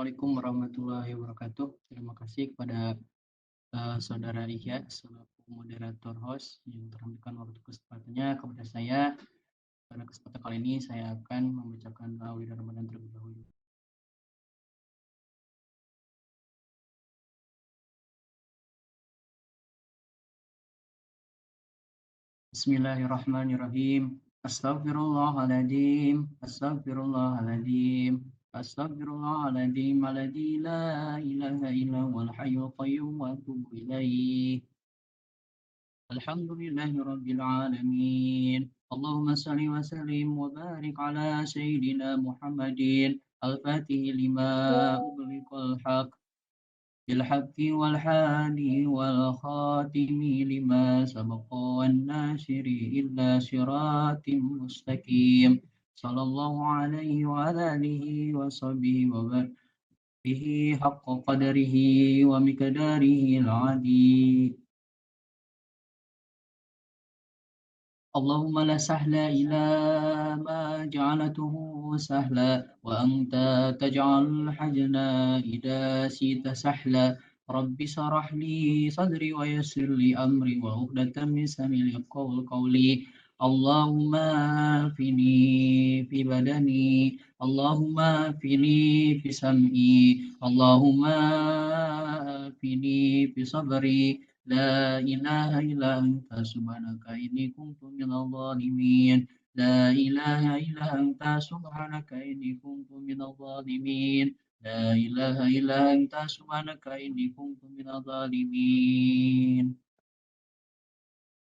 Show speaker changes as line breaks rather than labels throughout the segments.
Assalamualaikum warahmatullahi wabarakatuh. Terima kasih kepada Saudara Ihya selaku moderator host yang telah memberikan waktu kesempatannya kepada saya. Pada kesempatan kali ini saya akan membacakan doa wirid Ramadan terlebih dahulu. Bismillahirrahmanirrahim. Astaghfirullahaladzim. Astaghfirullahaladzim. Astaghfirullahaladzim. Alladzi la ilaha illa huwal hayyul qayyum wa atubu ilaih. Alhamdulillahi Rabbil Alamin. Allahumma salli wa sallim wa barik ala Sayyidina Muhammadin al-Fatih lima ughliqal haq bil haqqi wal hadi wal khatimi lima sabaqa wan nasiri illa siratim mustaqim. Sallallahu alaihi wa alihi wa sahbihi wa bihi haqqa qadarihi wa miqdarihi al-adid. اللهم لا سهل إلا ما جعلته سهلا وأنت تجعل الحزن إذا شئت سهلا رب اشرح لي صدري ويسر لي أمري وعقدة من لساني يفقهوا قولي اللهم عافني في بدني اللهم عافني في سمعي اللهم عافني في صبري لا إله إلا أنت سبحانك إني كنت من الظالمين لا إله إلا أنت سبحانك إني كنت من الظالمين لا إله إلا أنت سبحانك إني كنت من الظالمين.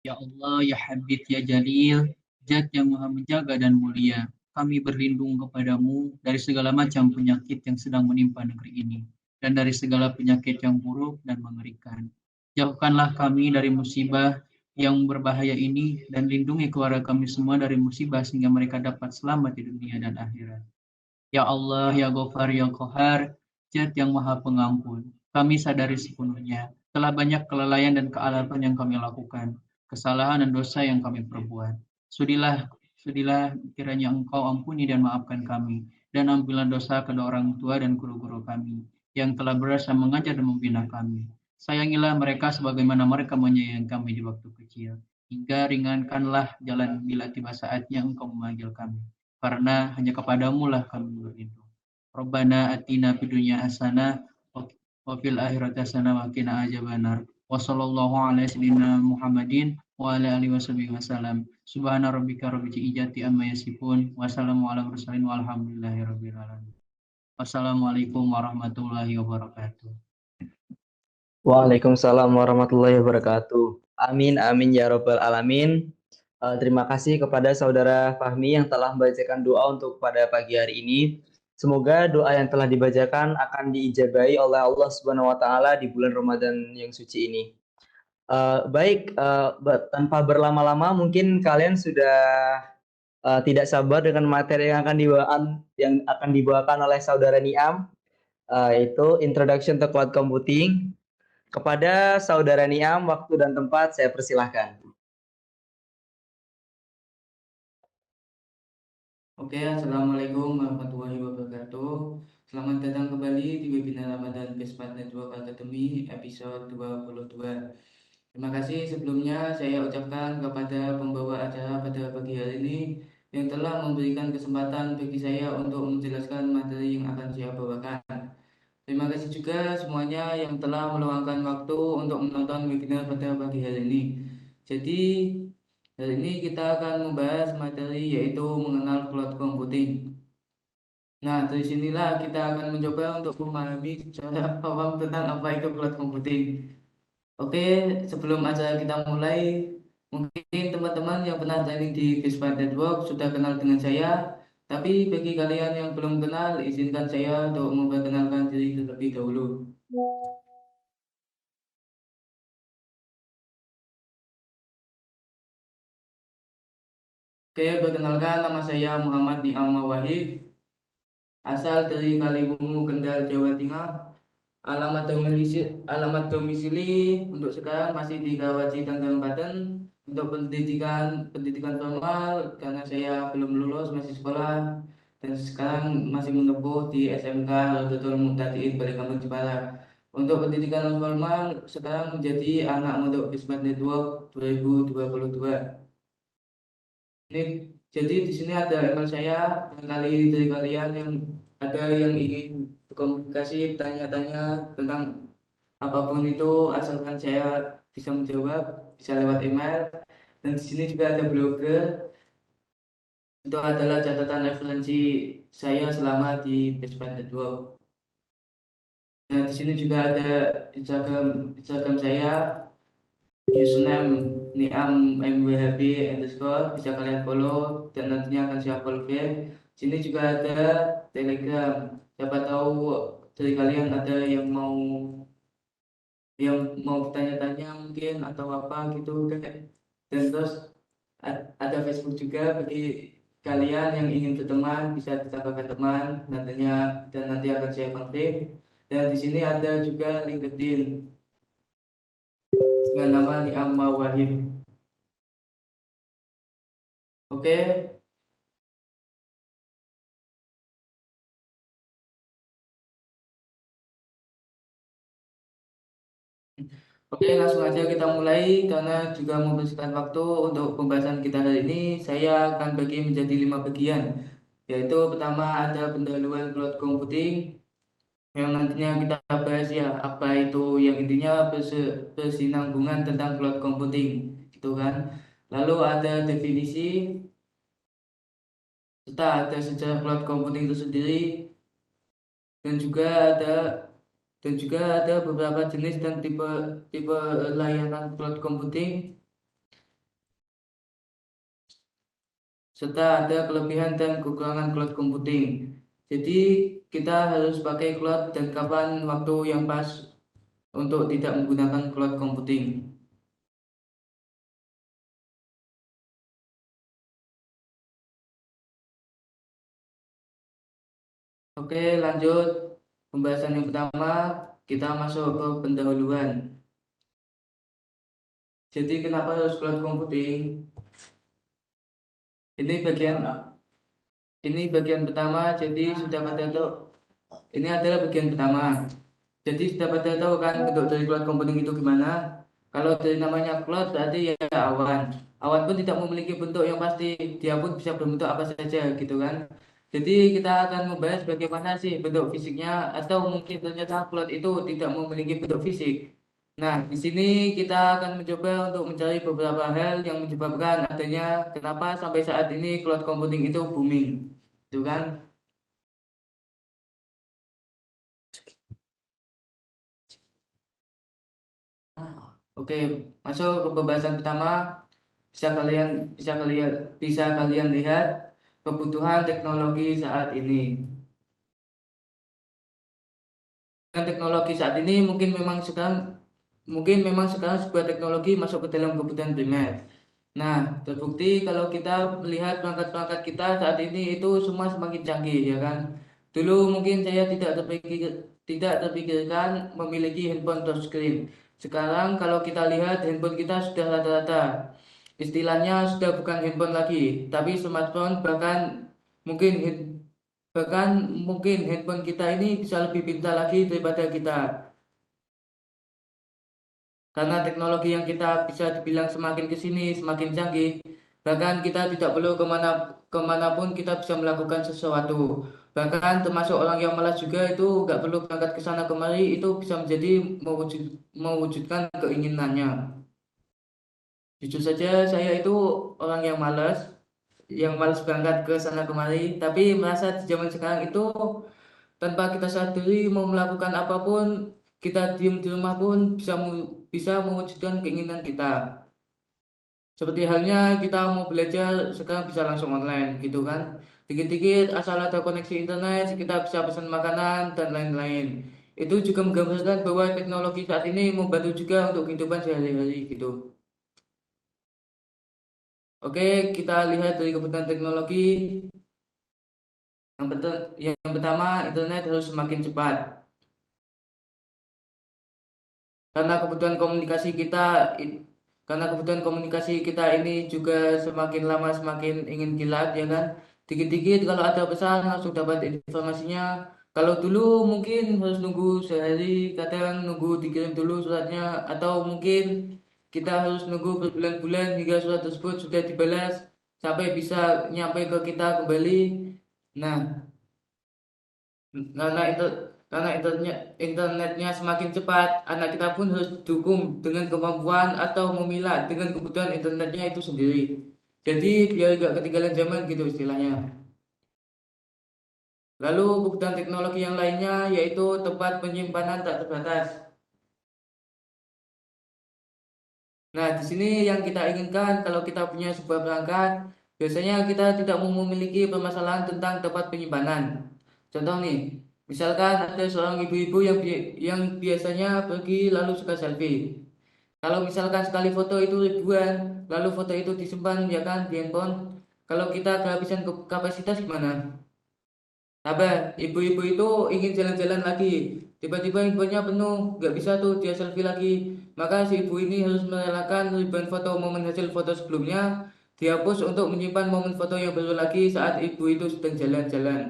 Ya Allah, Ya Habib, Ya Jalil, Zat yang maha menjaga dan mulia, kami berlindung kepadamu dari segala macam penyakit yang sedang menimpa negeri ini, dan dari segala penyakit yang buruk dan mengerikan. Jauhkanlah kami dari musibah yang berbahaya ini, dan lindungi keluarga kami semua dari musibah sehingga mereka dapat selamat di dunia dan akhirat. Ya Allah, Ya Ghafar, Ya Qahar, Zat yang maha pengampun, kami sadari sepenuhnya telah banyak kelalaian dan kealapan yang kami lakukan, kesalahan dan dosa yang kami perbuat. Sudilah kiranya Engkau ampuni dan maafkan kami, dan ampunilah dosa kedua orang tua dan guru-guru kami, yang telah berasa mengajar dan membina kami. Sayangilah mereka sebagaimana mereka menyayangi kami di waktu kecil, hingga ringankanlah jalan bila tiba saatnya Engkau memanggil kami. Karena hanya kepadamu lah kami berlindung. Rabbana atina fid dunya hasanah wa fil akhirati hasanah wa qina adzabannar. Wa sallallahu ala sayyidina Muhammadin wa ala alihi wasallam. Subhana rabbika rabbil izzati amma yasifun wa salamun ala mursalin walhamdulillahi rabbil alamin. Wassalamualaikum warahmatullahi wabarakatuh.
Waalaikumsalam warahmatullahi wabarakatuh. Amin amin ya rabbal alamin. Terima kasih kepada saudara Fahmi yang telah membacakan doa untuk pada pagi hari ini. Semoga doa yang telah dibacakan akan diijabahi oleh Allah Subhanahu wa taala di bulan Ramadan yang suci ini. Tanpa berlama-lama mungkin kalian sudah tidak sabar dengan materi yang akan dibawakan oleh saudara Niam, yaitu Introduction to Cloud Computing. Kepada saudara Niam, waktu dan tempat saya persilahkan.
Oke, Assalamualaikum warahmatullahi wabarakatuh. Selamat datang kembali di webinar Ramadan Pespat Network Academy episode 22. Terima kasih sebelumnya saya ucapkan kepada pembawa acara pada pagi hari ini yang telah memberikan kesempatan bagi saya untuk menjelaskan materi yang akan saya bawakan. Terima kasih juga semuanya yang telah meluangkan waktu untuk menonton webinar pada pagi hari ini. Jadi, hari ini kita akan membahas materi yaitu mengenal cloud computing. Nah, dari sinilah kita akan mencoba untuk memahami secara awam tentang apa itu cloud computing. Oke, sebelum acara kita mulai, mungkin teman-teman yang pernah training di Gespa Network sudah kenal dengan saya. Tapi bagi kalian yang belum kenal, izinkan saya untuk memperkenalkan diri terlebih dahulu. Oke, perkenalkan nama saya Muhammad Niam Wahid, asal dari Kaliwungu, Kendal, Jawa Tengah. Alamat domisili untuk sekarang masih di Karawaci, Tangerang, Banten. Untuk pendidikan formal karena saya belum lulus masih sekolah, dan sekarang masih menempuh di SMK Rodotul Muhtadiin Balikampung Jepara. Untuk pendidikan non formal sekarang menjadi anak mondok Bismat Network 2022. Ini jadi di sini ada email saya, barangkali dari kalian yang ada yang ingin berkomunikasi, tanya-tanya tentang apapun itu, asalkan saya bisa menjawab, bisa lewat email. Dan di sini juga ada blogger, itu adalah catatan referensi saya selama di Basement Network. Nah, di sini juga ada Instagram saya, username Niam MWHB underscore, bisa kalian follow dan nantinya akan saya follow back. Sini juga ada Telegram. Siapa tahu dari kalian ada yang mau bertanya-tanya mungkin atau apa gitu kayak. Dan terus ada Facebook juga bagi kalian yang ingin berteman, bisa ditambahkan teman nantinya dan nanti akan saya kontak. Dan di sini ada juga LinkedIn dengan nama Ni'amah Wahid. Oke, Oke, langsung aja kita mulai karena juga membersihkan waktu untuk pembahasan kita hari ini. Saya akan bagi menjadi 5 bagian, yaitu pertama ada pendahuluan cloud computing yang nantinya kita bahas ya apa itu yang intinya bersinambungan tentang cloud computing, gitu kan. Lalu ada definisi, serta ada sejarah cloud computing itu sendiri, dan juga ada beberapa jenis dan tipe tipe layanan cloud computing, serta ada kelebihan dan kekurangan cloud computing. Jadi kita harus pakai cloud dan kapan waktu yang pas untuk tidak menggunakan cloud computing. Oke, lanjut pembahasan yang pertama, kita masuk ke pendahuluan. Jadi kenapa harus cloud computing? Ini bagian pertama. Jadi sudah pada tahu, ini adalah bagian pertama. Jadi sudah pada tahu kan bentuk dari cloud computing itu gimana? Kalau dari namanya cloud berarti ya awan. Awan pun tidak memiliki bentuk yang pasti, dia pun bisa berbentuk apa saja gitu kan. Jadi kita akan membahas bagaimana sih bentuk fisiknya atau mungkin ternyata cloud itu tidak memiliki bentuk fisik. Nah, di sini kita akan mencoba untuk mencari beberapa hal yang menyebabkan adanya kenapa sampai saat ini cloud computing itu booming. Gitu kan? Oke, masuk ke pembahasan pertama. Bisa kalian lihat kebutuhan teknologi saat ini. Dengan teknologi saat ini mungkin memang sekarang sebuah teknologi masuk ke dalam kebutuhan primer. Nah, terbukti kalau kita melihat perangkat-perangkat kita saat ini itu semua semakin canggih, ya kan? Dulu mungkin saya tidak terpikirkan memiliki handphone touchscreen. Sekarang kalau kita lihat handphone kita sudah rata-rata istilahnya sudah bukan handphone lagi, tapi smartphone, mungkin bahkan mungkin handphone kita ini bisa lebih pintar lagi daripada kita. Karena teknologi yang kita bisa dibilang semakin ke sini, semakin canggih, bahkan kita tidak perlu kemanapun kita bisa melakukan sesuatu. Bahkan termasuk orang yang malas juga itu nggak perlu berangkat ke sana kemari, itu bisa menjadi mewujudkan keinginannya. Jujur saja saya itu orang yang malas berangkat ke sana kemari, tapi merasa di zaman sekarang itu tanpa kita sadari mau melakukan apapun, kita diem di rumah pun bisa mewujudkan keinginan kita. Seperti halnya kita mau belajar sekarang bisa langsung online gitu kan. Dikit-dikit asal ada koneksi internet, kita bisa pesan makanan dan lain-lain. Itu juga menggambarkan bahwa teknologi saat ini membantu juga untuk kehidupan sehari-hari gitu. Oke, kita lihat dari kebutuhan teknologi. Yang pertama, internet harus semakin cepat. Karena kebutuhan komunikasi kita karena kebutuhan komunikasi kita ini juga semakin lama semakin ingin kilat, ya kan. dikit-dikit kalau ada pesan langsung dapat informasinya. Kalau dulu mungkin harus nunggu sehari, kadang nunggu dikirim dulu suratnya, atau mungkin kita harus nunggu berbulan-bulan hingga surat tersebut sudah dibalas sampai bisa nyampe ke kita kembali. Nah, karena itu karena internetnya semakin cepat, anak kita pun harus didukung dengan kemampuan atau memilah dengan kebutuhan internetnya itu sendiri. Jadi biar gak ketinggalan zaman gitu istilahnya. Lalu kebutuhan teknologi yang lainnya yaitu tempat penyimpanan tak terbatas. Nah, di sini yang kita inginkan kalau kita punya sebuah perangkat, biasanya kita tidak mau memiliki permasalahan tentang tempat penyimpanan. Contoh nih, misalkan ada seorang ibu-ibu yang biasanya pergi lalu suka selfie. Kalau misalkan sekali foto itu ribuan, lalu foto itu disimpan ya kan di handphone. Kalau kita kehabisan kapasitas gimana? Sabar, ibu-ibu itu ingin jalan-jalan lagi. Tiba-tiba handphonenya penuh, nggak bisa tuh dia selfie lagi. Maka si ibu ini harus merelakan ribuan foto momen hasil foto sebelumnya dihapus untuk menyimpan momen foto yang baru lagi saat ibu itu sedang jalan-jalan.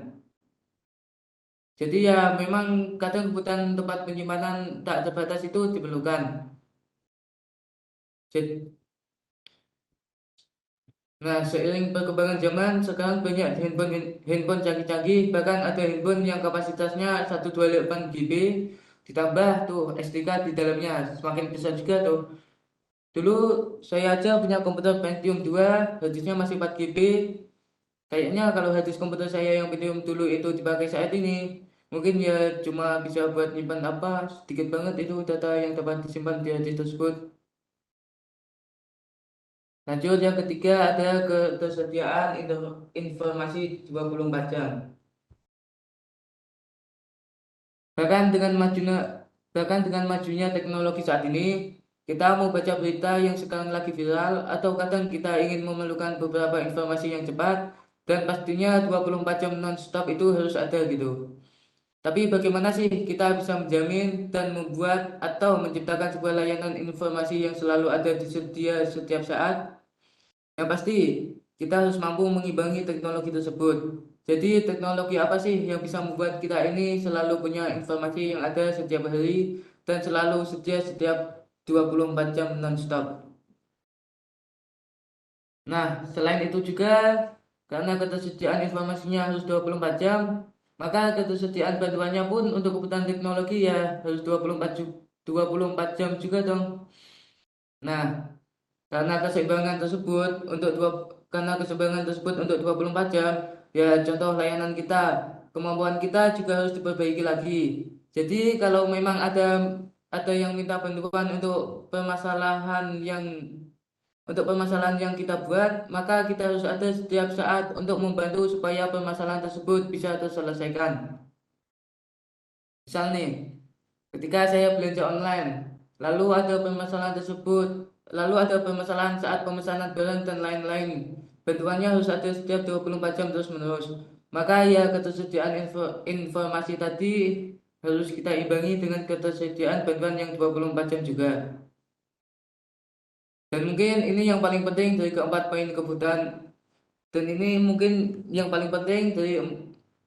Jadi ya memang kadang kebutuhan tempat penyimpanan tak terbatas itu diperlukan. Jadi, nah, seiring perkembangan zaman, sekarang banyak handphone canggih-canggih, bahkan ada handphone yang kapasitasnya 128 GB, ditambah tuh SD card di dalamnya, semakin besar juga tuh. Dulu saya aja punya komputer Pentium 2, harddisknya masih 4 GB. Kayaknya kalau harddisk komputer saya yang Pentium dulu itu dipakai saat ini, mungkin ya cuma bisa buat nyimpan apa, sedikit banget itu data yang dapat disimpan di harddisk tersebut. Lanjut yang ketiga ada ketersediaan informasi 24 jam. Bahkan dengan majunya bahkan dengan majunya teknologi saat ini, kita mau baca berita yang sekarang lagi viral atau kadang kita ingin memerlukan beberapa informasi yang cepat dan pastinya 24 jam non-stop itu harus ada gitu. Tapi bagaimana sih kita bisa menjamin dan membuat atau menciptakan sebuah layanan informasi yang selalu ada di setiap saat? Yang pasti, kita harus mampu mengimbangi teknologi tersebut. Jadi, teknologi apa sih yang bisa membuat kita ini selalu punya informasi yang ada setiap hari dan selalu sedia setiap 24 jam non-stop? Nah, selain itu juga, karena ketersediaan informasinya harus 24 jam, maka ketersediaan bantuannya pun untuk kebutuhan teknologi ya harus 24 jam juga dong. Nah, Karena keseimbangan tersebut untuk dua karena keseimbangan tersebut untuk 24 jam, ya contoh layanan kita, kemampuan kita juga harus diperbaiki lagi. Jadi kalau memang ada yang minta bantuan untuk permasalahan yang kita buat, maka kita harus ada setiap saat untuk membantu supaya permasalahan tersebut bisa terselesaikan. Misal nih, ketika saya belanja online, lalu ada permasalahan tersebut, lalu ada permasalahan saat pemesanan barang dan lain-lain. Bantuannya harus ada setiap 24 jam terus-menerus. Maka ya ketersediaan informasi tadi harus kita imbangi dengan ketersediaan bantuan yang 24 jam juga. Dan mungkin ini yang paling penting dari keempat poin kebutuhan. Dan ini mungkin yang paling penting dari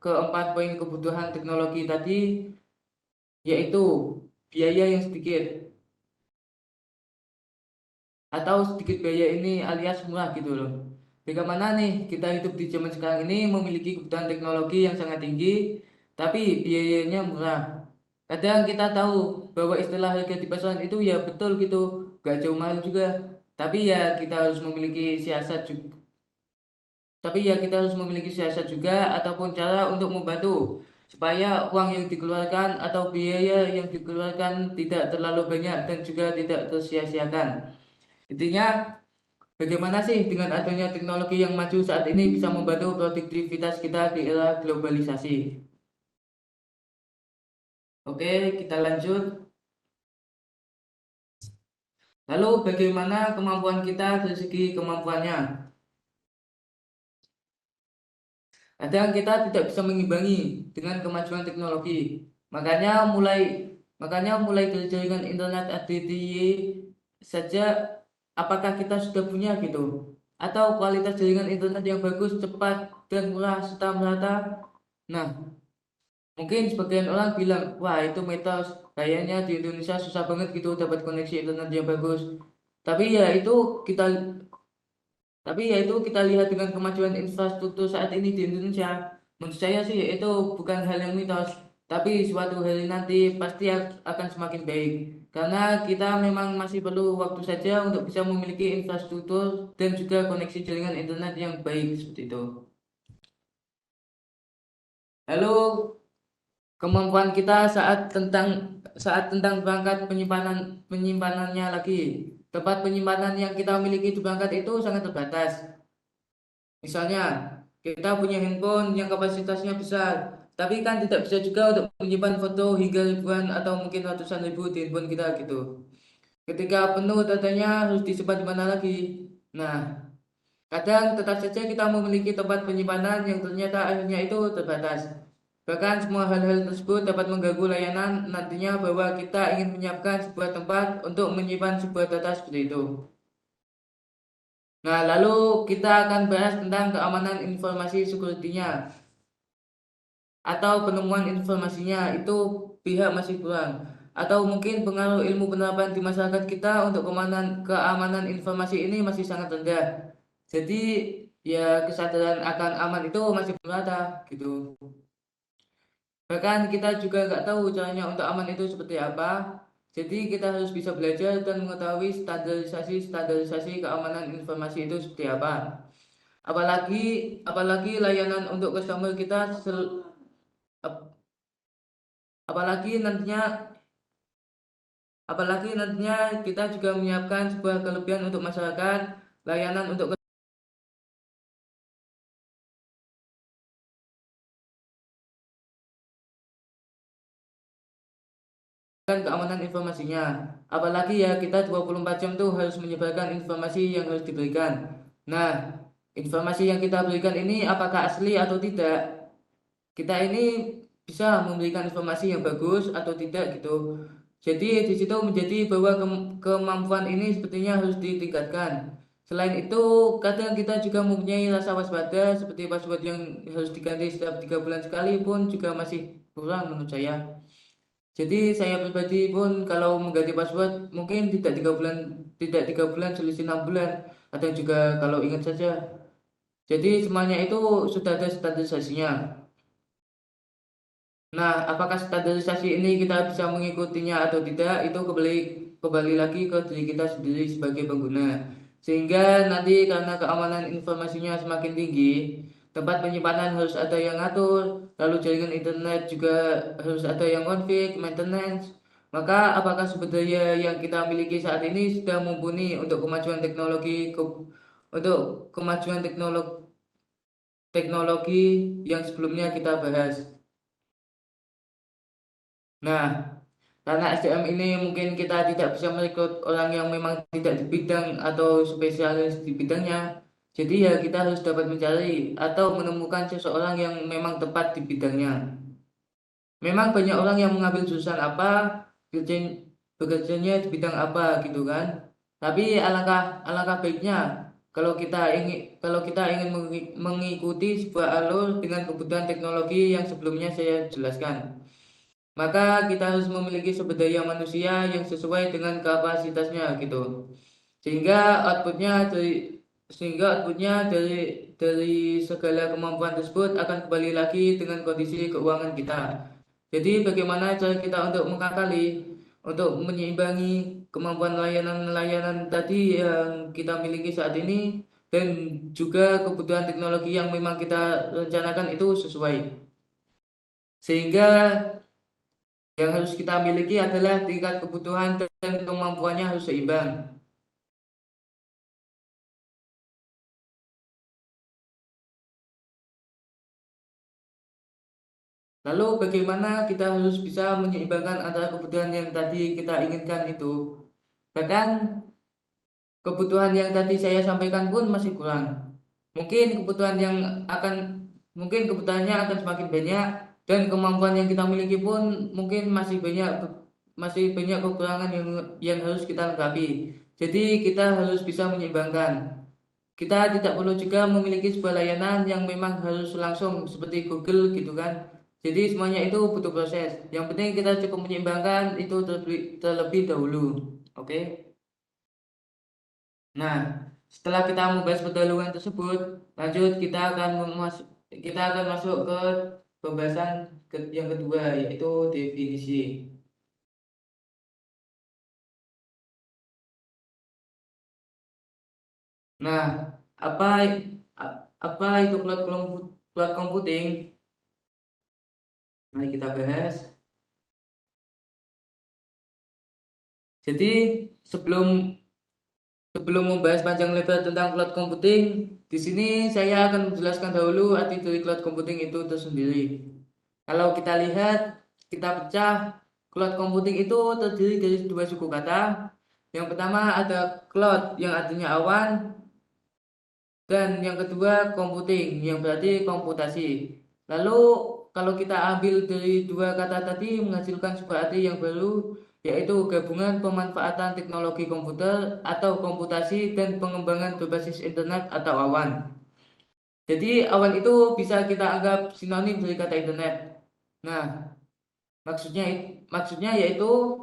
keempat poin kebutuhan teknologi tadi, yaitu biaya yang sedikit. Atau sedikit biaya ini alias murah gitu loh. Bagaimana nih kita hidup di zaman sekarang ini memiliki kebutuhan teknologi yang sangat tinggi, tapi biayanya murah. Kadang kita tahu bahwa istilah harga di pasaran itu ya betul gitu, gak jauh mahal juga. Tapi ya kita harus memiliki siasat juga. Tapi ya kita harus memiliki siasat juga ataupun cara untuk membantu supaya uang yang dikeluarkan atau biaya yang dikeluarkan tidak terlalu banyak dan juga tidak tersia-siakan. Intinya bagaimana sih dengan adanya teknologi yang maju saat ini bisa membantu produktivitas kita di era globalisasi? Oke, kita lanjut. Lalu bagaimana kemampuan kita dari segi kemampuannya? Kadang kita tidak bisa mengimbangi dengan kemajuan teknologi. Makanya mulai makanya dari jaringan internet ADTY saja apakah kita sudah punya gitu? atau kualitas jaringan internet yang bagus, cepat, dan murah serta merata. Nah, mungkin sebagian orang bilang, wah itu mitos, kayaknya di Indonesia susah banget gitu dapat koneksi internet yang bagus. Tapi ya itu kita tapi ya itu kita lihat dengan kemajuan infrastruktur saat ini di Indonesia. Menurut saya sih itu bukan hal yang mitos, tapi suatu hari nanti pasti akan semakin baik. Karena kita memang masih perlu waktu saja untuk bisa memiliki infrastruktur dan juga koneksi jaringan internet yang baik seperti itu. Lalu kemampuan kita saat tentang perangkat penyimpanannya lagi. Tempat penyimpanan yang kita miliki di perangkat itu sangat terbatas. Misalnya, kita punya handphone yang kapasitasnya besar, tapi kan tidak bisa juga untuk menyimpan foto hingga ribuan atau mungkin ratusan ribu di handphone kita gitu. Ketika penuh datanya harus disimpan di mana lagi? Nah, kadang tetap saja kita memiliki tempat penyimpanan yang ternyata akhirnya itu terbatas. Bahkan semua hal-hal tersebut dapat mengganggu layanan nantinya bahwa kita ingin menyiapkan sebuah tempat untuk menyimpan sebuah data seperti itu. Nah, lalu kita akan bahas tentang keamanan informasi security-nya atau penemuan informasinya itu pihak masih kurang atau mungkin pengaruh ilmu penerapan di masyarakat kita untuk keamanan informasi ini masih sangat rendah. Jadi ya kesadaran akan aman itu masih belum rata gitu. Bahkan kita juga nggak tahu caranya untuk aman itu seperti apa. Jadi kita harus bisa belajar dan mengetahui standarisasi keamanan informasi itu seperti apa. Apalagi apalagi layanan untuk customer kita ap- apalagi nantinya apalagi nantinya kita juga menyiapkan sebuah kelebihan untuk masyarakat, layanan untuk keamanan informasinya. Apalagi ya kita 24 jam tuh harus menyebarkan informasi yang harus diberikan. Nah, informasi yang kita berikan ini apakah asli atau tidak? Kita ini bisa memberikan informasi yang bagus atau tidak gitu. Jadi di situ menjadi bahwa kemampuan ini sepertinya harus ditingkatkan. Selain itu, kadang kita juga mempunyai rasa waspada seperti password yang harus diganti setiap 3 bulan sekali pun juga masih kurang menurut saya. Jadi saya pribadi pun kalau mengganti password mungkin tidak 3 bulan selisih 6 bulan. Ada juga kalau ingat saja. Jadi semuanya itu sudah ada standarisasinya. Nah, apakah standarisasi ini kita bisa mengikutinya atau tidak, itu kembali lagi ke diri kita sendiri sebagai pengguna. Sehingga nanti karena keamanan informasinya semakin tinggi, tempat penyimpanan harus ada yang ngatur, lalu jaringan internet juga harus ada yang config, maintenance. Maka apakah sumber daya yang kita miliki saat ini sudah mumpuni untuk kemajuan teknologi yang sebelumnya kita bahas? Nah, karena SDM ini mungkin kita tidak bisa merekrut orang yang memang tidak di bidang atau spesialis di bidangnya. Jadi ya kita harus dapat mencari atau menemukan seseorang yang memang tepat di bidangnya. Memang banyak orang yang mengambil jurusan apa, kerja- bekerjanya di bidang apa gitu kan. Tapi alangkah alangkah baiknya kalau kita ingin mengikuti sebuah alur dengan kebutuhan teknologi yang sebelumnya saya jelaskan. Maka kita harus memiliki sumber daya manusia yang sesuai dengan kapasitasnya gitu. Sehingga outputnya dari sehingga outputnya dari segala kemampuan tersebut akan kembali lagi dengan kondisi keuangan kita. Jadi bagaimana cara kita untuk mengakali, untuk menyeimbangi kemampuan layanan-layanan tadi yang kita miliki saat ini dan juga kebutuhan teknologi yang memang kita rencanakan itu sesuai. Sehingga yang harus kita miliki adalah tingkat kebutuhan dan kemampuannya harus seimbang. Lalu bagaimana kita harus bisa menyeimbangkan antara kebutuhan yang tadi kita inginkan itu. Bahkan kebutuhan yang tadi saya sampaikan pun masih kurang. Mungkin kebutuhan yang akan mungkin kebutuhannya akan semakin banyak dan kemampuan yang kita miliki pun mungkin masih banyak kekurangan yang harus kita lengkapi. Jadi kita harus bisa menyeimbangkan. kita tidak perlu juga memiliki sebuah layanan yang memang harus langsung seperti Google gitu kan. Jadi semuanya itu butuh proses. Yang penting kita cukup menyeimbangkan itu terlebih dahulu. Oke. Nah, setelah kita membahas pendahuluan tersebut, lanjut kita akan masuk ke pembahasan yang kedua, yaitu definisi. Nah, apa apa itu cloud computing? Mari kita bahas. Jadi sebelum sebelum membahas panjang lebar tentang cloud computing, di sini saya akan menjelaskan dahulu arti dari cloud computing itu tersendiri. Kalau kita lihat, kita pecah, cloud computing itu terdiri dari dua suku kata. Yang pertama ada cloud yang artinya awan, dan yang kedua computing yang berarti komputasi. Lalu kalau kita ambil dari dua kata tadi menghasilkan sebuah arti yang baru, yaitu gabungan pemanfaatan teknologi komputer atau komputasi dan pengembangan berbasis internet atau awan. Jadi awan itu bisa kita anggap sinonim dari kata internet. Nah, maksudnya maksudnya yaitu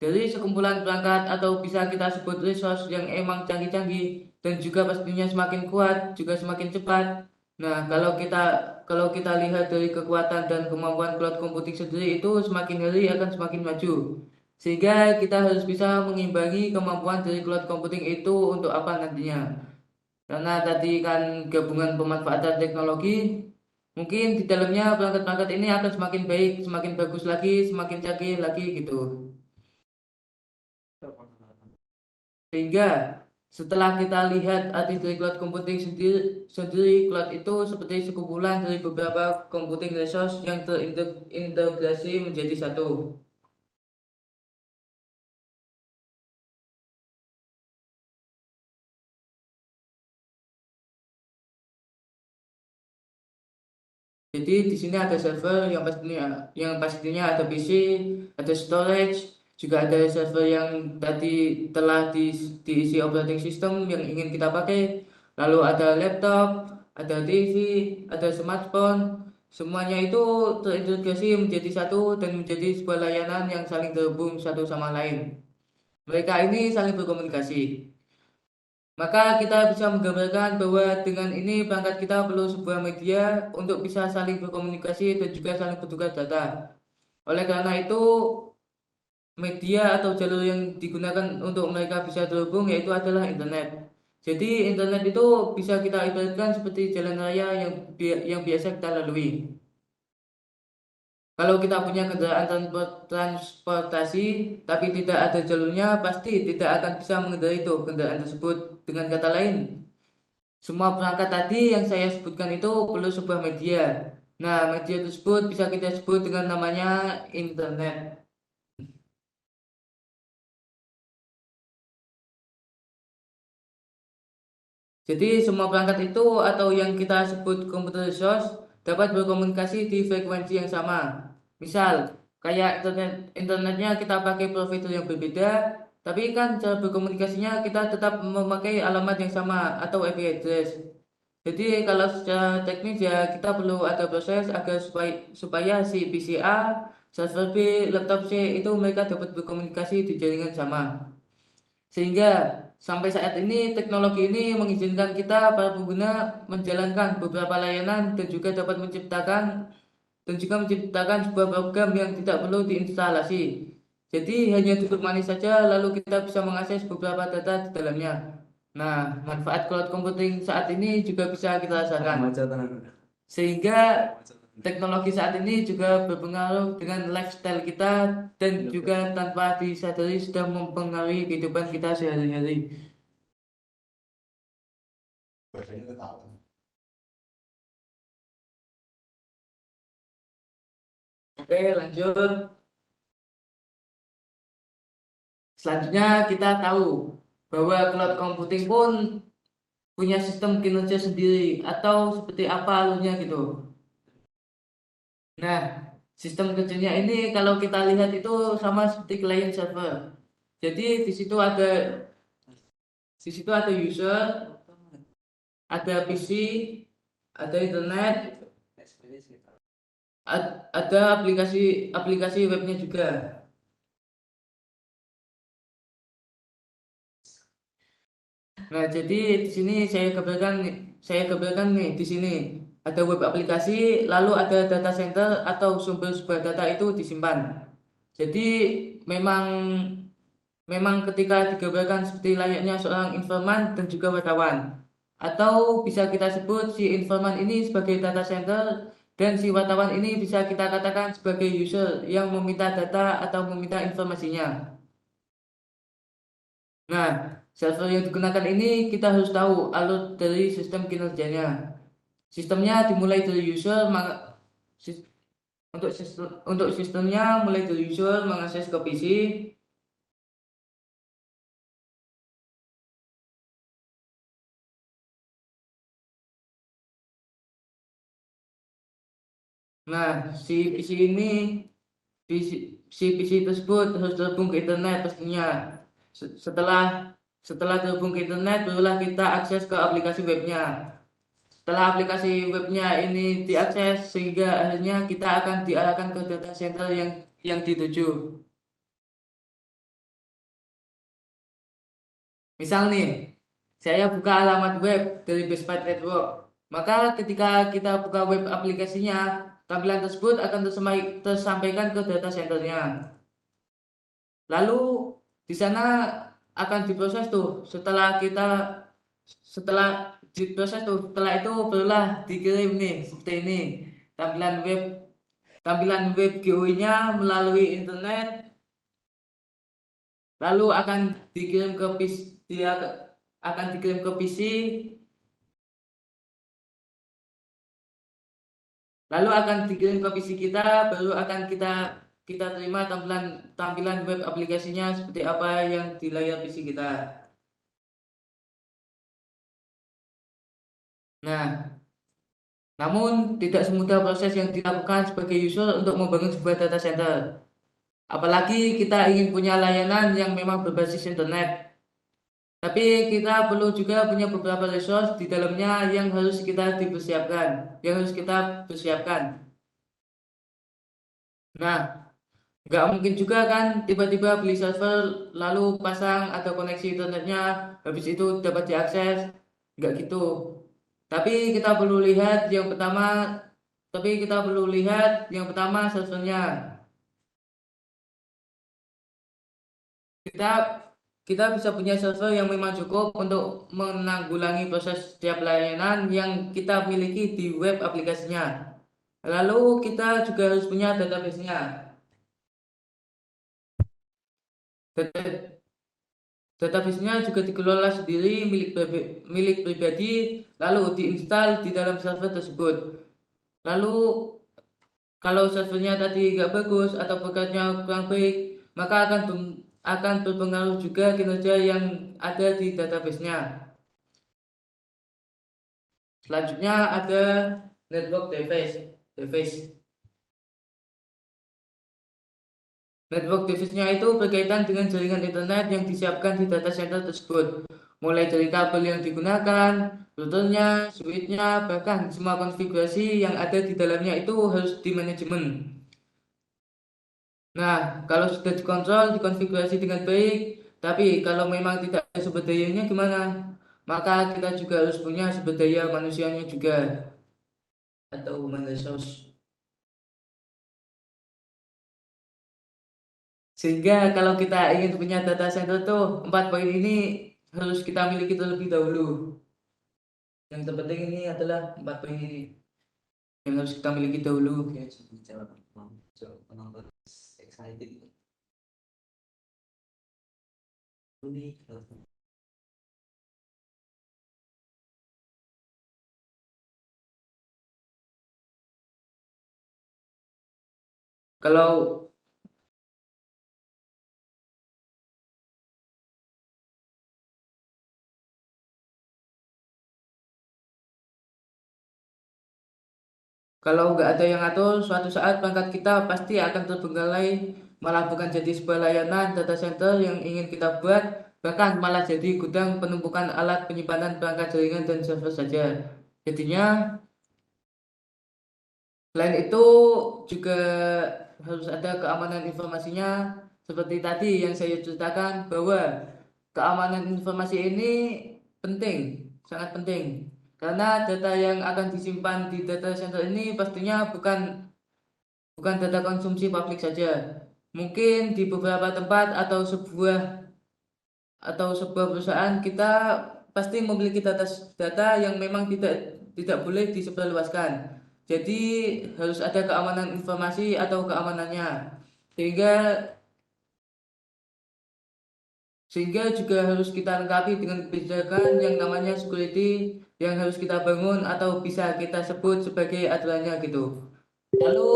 dari sekumpulan perangkat atau bisa kita sebut resource yang emang canggih-canggih dan juga pastinya semakin kuat juga semakin cepat. Nah, kalau kita lihat dari kekuatan dan kemampuan cloud computing sendiri itu semakin hari akan semakin maju. Sehingga kita harus bisa mengimbangi kemampuan dari cloud computing itu untuk apa nantinya. Karena tadi kan gabungan pemanfaatan teknologi, mungkin di dalamnya perangkat-perangkat ini akan semakin baik, semakin bagus lagi, semakin canggih lagi gitu. Sehingga setelah kita lihat arti dari cloud computing sendiri, cloud itu seperti sekumpulan dari beberapa computing resource yang terintegrasi menjadi satu. Jadi di sini ada server yang pastinya ada PC, ada storage, juga ada server yang tadi telah diisi operating system yang ingin kita pakai. Lalu ada laptop, ada TV, ada smartphone. Semuanya itu terintegrasi menjadi satu dan menjadi sebuah layanan yang saling terhubung satu sama lain. Mereka ini saling berkomunikasi. Maka kita bisa menggambarkan bahwa dengan ini perangkat kita perlu sebuah media untuk bisa saling berkomunikasi dan juga saling bertukar data. Oleh karena itu, media atau jalur yang digunakan untuk mereka bisa terhubung yaitu adalah internet. Jadi internet itu bisa kita ibaratkan seperti jalan raya yang biasa kita lalui. Kalau kita punya kendaraan transportasi tapi tidak ada jalurnya, pasti tidak akan bisa mengendarai itu kendaraan tersebut. Dengan kata lain, semua perangkat tadi yang saya sebutkan itu perlu sebuah media. Nah, media tersebut bisa kita sebut dengan namanya internet. Jadi semua perangkat itu atau yang kita sebut computer resource dapat berkomunikasi di frekuensi yang sama. Misal, kayak internetnya kita pakai provider yang berbeda, tapi kan cara berkomunikasinya kita tetap memakai alamat yang sama atau IP address. Jadi kalau secara teknis ya kita perlu ada proses agar supaya si PC A, server B, laptop C itu mereka dapat berkomunikasi di jaringan sama. Sehingga sampai saat ini teknologi ini mengizinkan kita para pengguna menjalankan beberapa layanan dan juga dapat menciptakan sebuah program yang tidak perlu diinstalasi. Jadi hanya duduk manis saja lalu kita bisa mengakses beberapa data di dalamnya. Nah, manfaat cloud computing saat ini juga bisa kita rasakan. Sehingga teknologi saat ini juga berpengaruh dengan lifestyle kita dan juga tanpa disadari sudah mempengaruhi kehidupan kita sehari-hari. Oke, lanjut. Selanjutnya kita tahu bahwa cloud computing pun punya sistem kinerja sendiri atau seperti apa alurnya gitu. Nah, sistem kerjanya ini kalau kita lihat itu sama seperti client server. Jadi di situ ada Di situ ada user, ada PC, ada internet, ada aplikasi webnya juga. Nah, jadi di sini saya gambarkan nih di sini ada web aplikasi, lalu ada data center atau sumber-sumber data itu disimpan. Jadi memang memang ketika digambarkan seperti layaknya seorang informan dan juga wartawan. Atau bisa kita sebut si informan ini sebagai data center dan si wartawan ini bisa kita katakan sebagai user yang meminta data atau meminta informasinya. Nah, server yang digunakan ini kita harus tahu alur dari sistem kinerjanya. Sistemnya dimulai dari user, sis- untuk sistemnya mulai dari user mengakses ke PC. Nah, PC, si PC tersebut harus terhubung ke internet pastinya. Setelah setelah terhubung ke internet, barulah kita akses ke aplikasi webnya. Setelah aplikasi webnya ini diakses, sehingga akhirnya kita akan diarahkan ke data center yang dituju. Misal nih, saya buka alamat web dari Bestpat Network. Maka ketika kita buka web aplikasinya, tampilan tersebut akan tersampaikan ke data centernya. Lalu di sana akan diproses tuh. Setelah diproses tuh, setelah itu barulah dikirim nih seperti ini. Tampilan web tampilan web GUI-nya melalui internet, lalu akan dikirim ke PC, dia akan dikirim ke PC, lalu akan dikirim ke PC kita, baru akan kita terima tampilan tampilan web aplikasinya seperti apa yang di layar PC kita. Nah, namun tidak semudah proses yang dilakukan sebagai user untuk membangun sebuah data center. Apalagi kita ingin punya layanan yang memang berbasis internet. Tapi kita perlu juga punya beberapa resource di dalamnya yang harus kita persiapkan. Nah, nggak mungkin juga kan tiba-tiba beli server lalu pasang ada koneksi internetnya, habis itu dapat diakses, nggak gitu. Tapi kita perlu lihat yang pertama, tapi kita perlu lihat yang pertama servernya. Kita kita bisa punya server yang memang cukup untuk menanggulangi proses setiap layanan yang kita miliki di web aplikasinya. Lalu kita juga harus punya database-nya. Data- Database-nya juga dikelola sendiri milik pribadi, lalu diinstal di dalam server tersebut. Lalu kalau servernya tadi nggak bagus atau bekerja kurang baik, maka akan berpengaruh juga kinerja yang ada di database-nya. Selanjutnya ada network device. Network device-nya itu berkaitan dengan jaringan internet yang disiapkan di data center tersebut. Mulai dari kabel yang digunakan, routernya, switch-nya, bahkan semua konfigurasi yang ada di dalamnya itu harus dimanajemen. Nah, kalau sudah dikontrol, dikonfigurasi dengan baik, tapi kalau memang tidak ada sumber dayanya gimana? Maka kita juga harus punya sumber daya manusianya juga atau human resource. Sehingga kalau kita ingin punya data center tuh, 4 poin ini harus kita miliki terlebih dahulu. Yang terpenting ini adalah 4 poin ini yang harus kita miliki dahulu. Kalau kalau nggak ada yang atur, suatu saat perangkat kita pasti akan terbengkalai, malah bukan jadi sebuah layanan data center yang ingin kita buat, bahkan malah jadi gudang penumpukan alat penyimpanan perangkat jaringan dan server saja. Jadinya selain itu juga harus ada keamanan informasinya seperti tadi yang saya ceritakan bahwa keamanan informasi ini penting, sangat penting. Karena data yang akan disimpan di data center ini pastinya bukan data konsumsi publik saja. Mungkin di beberapa tempat atau sebuah perusahaan kita pasti memiliki data yang memang tidak boleh disebarluaskan. Jadi harus ada keamanan informasi atau keamanannya. Sehingga sehingga juga harus kita lengkapi dengan kebijakan yang namanya security yang harus kita bangun atau bisa kita sebut sebagai aturannya gitu. Lalu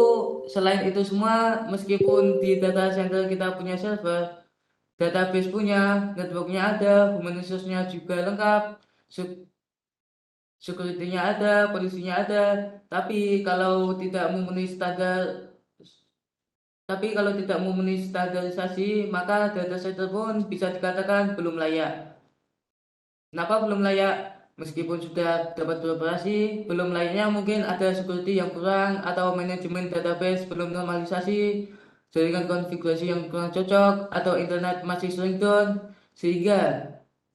selain itu semua, meskipun di data center kita punya server, database punya, networknya ada, human resource-nya juga lengkap, security-nya ada, polisinya ada, tapi kalau tidak memenuhi standar tapi kalau tidak memenuhi standarisasi, maka data center pun bisa dikatakan belum layak. Kenapa belum layak? Meskipun sudah dapat beroperasi, belum layaknya mungkin ada security yang kurang atau manajemen database belum normalisasi, jaringan konfigurasi yang kurang cocok, atau internet masih sering down, sehingga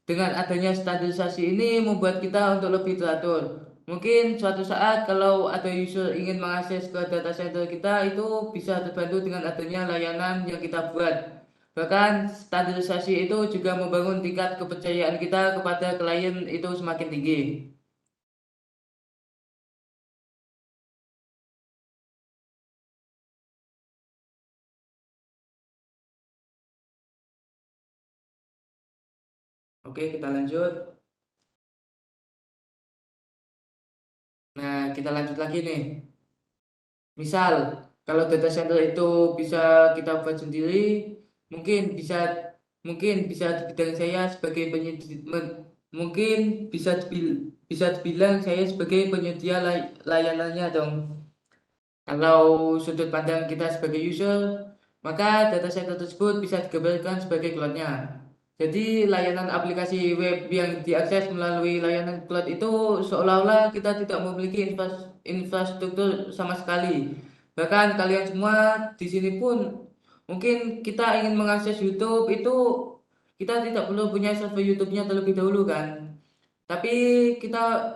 dengan adanya standarisasi ini membuat kita untuk lebih teratur. Mungkin suatu saat kalau ada user ingin mengakses ke data center kita itu bisa terbantu dengan adanya layanan yang kita buat. Bahkan standarisasi itu juga membangun tingkat kepercayaan kita kepada klien itu semakin tinggi. Oke, kita lanjut. Nah, kita lanjut lagi nih. Misal, kalau data center itu bisa kita buat sendiri, mungkin bisa mungkin bisa di bidang saya sebagai penyedia, mungkin bisa dibilang saya sebagai penyedia layanannya dong. Kalau sudut pandang kita sebagai user, maka data center tersebut bisa digambarkan sebagai cloud-nya. Jadi layanan aplikasi web yang diakses melalui layanan cloud itu seolah-olah kita tidak memiliki infrastruktur sama sekali. Bahkan kalian semua di sini pun mungkin kita ingin mengakses YouTube itu kita tidak perlu punya server YouTube-nya terlebih dahulu kan. Tapi kita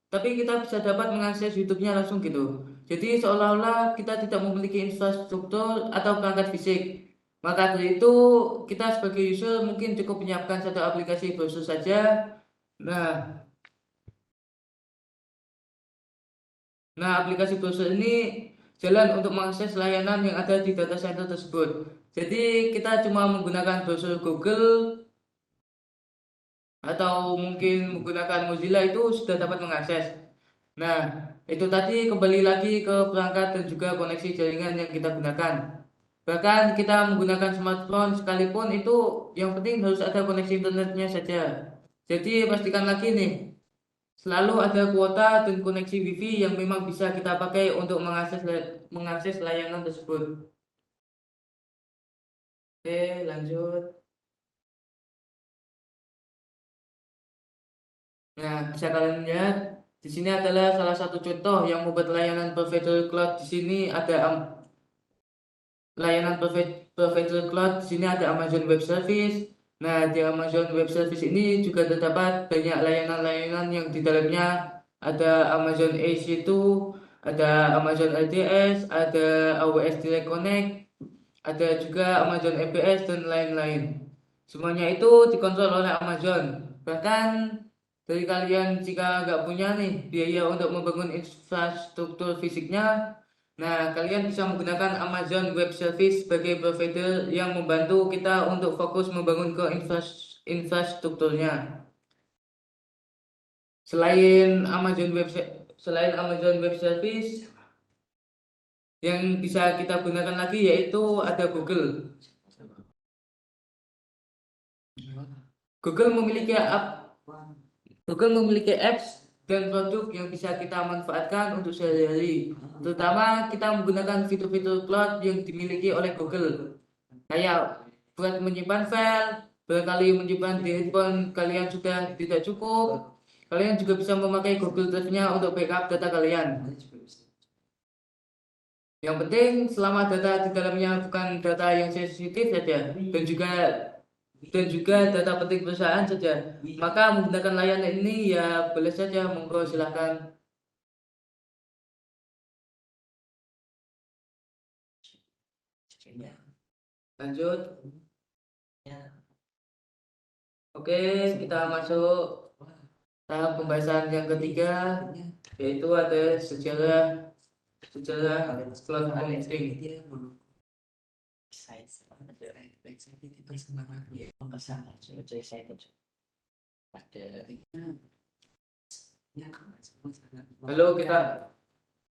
tapi kita bisa dapat mengakses YouTube-nya langsung gitu. Jadi seolah-olah kita tidak memiliki infrastruktur atau perangkat fisik. Maka dari itu kita sebagai user mungkin cukup menyiapkan satu aplikasi browser saja. Nah, aplikasi browser ini jalan untuk mengakses layanan yang ada di data center tersebut. Jadi kita cuma menggunakan browser Google atau mungkin menggunakan Mozilla itu sudah dapat mengakses. Nah, itu tadi kembali lagi ke perangkat dan juga koneksi jaringan yang kita gunakan. Bahkan kita menggunakan smartphone sekalipun itu yang penting harus ada koneksi internetnya saja. Jadi pastikan lagi nih, selalu ada kuota dan koneksi WiFi yang memang bisa kita pakai untuk mengakses layanan tersebut. Oke, lanjut. Nah, bisa kalian lihat di sini adalah salah satu contoh yang membuat layanan provider cloud. Di sini ada layanan provider cloud. Di sini ada Amazon Web Service. Nah, di Amazon Web Service ini juga terdapat banyak layanan-layanan yang di dalamnya ada Amazon EC2, ada Amazon LTS, ada AWS Direct Connect, ada juga Amazon EBS dan lain-lain. Semuanya itu dikontrol oleh Amazon. Bahkan dari kalian jika nggak punya nih biaya untuk membangun infrastruktur fisiknya, nah kalian bisa menggunakan Amazon Web Service sebagai provider yang membantu kita untuk fokus membangun ke infrastrukturnya. Selain Amazon Web Service yang bisa kita gunakan lagi yaitu ada Google. Google memiliki apps dan produk yang bisa kita manfaatkan untuk sehari-hari. Terutama kita menggunakan fitur-fitur cloud yang dimiliki oleh Google. Kayak buat menyimpan file, barangkali menyimpan di handphone kalian sudah tidak cukup, kalian juga bisa memakai Google Drive-nya untuk backup data kalian. Yang penting selama data di dalamnya bukan data yang sensitif saja dan juga data penting perusahaan saja, maka menggunakan layanan ini ya boleh saja, monggo silahkan. Lanjut. Oke, kita masuk tahap pembahasan yang ketiga, yaitu ada sejarah cloud computing.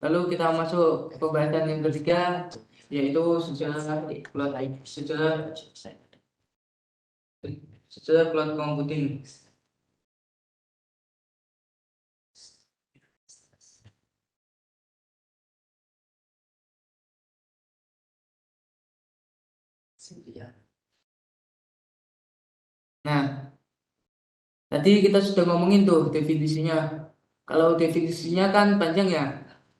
Lalu kita masuk pembahasan yang ketiga, yaitu sejarah cloud computing. Nah, tadi kita sudah ngomongin tuh definisinya. Kalau definisinya kan panjang ya.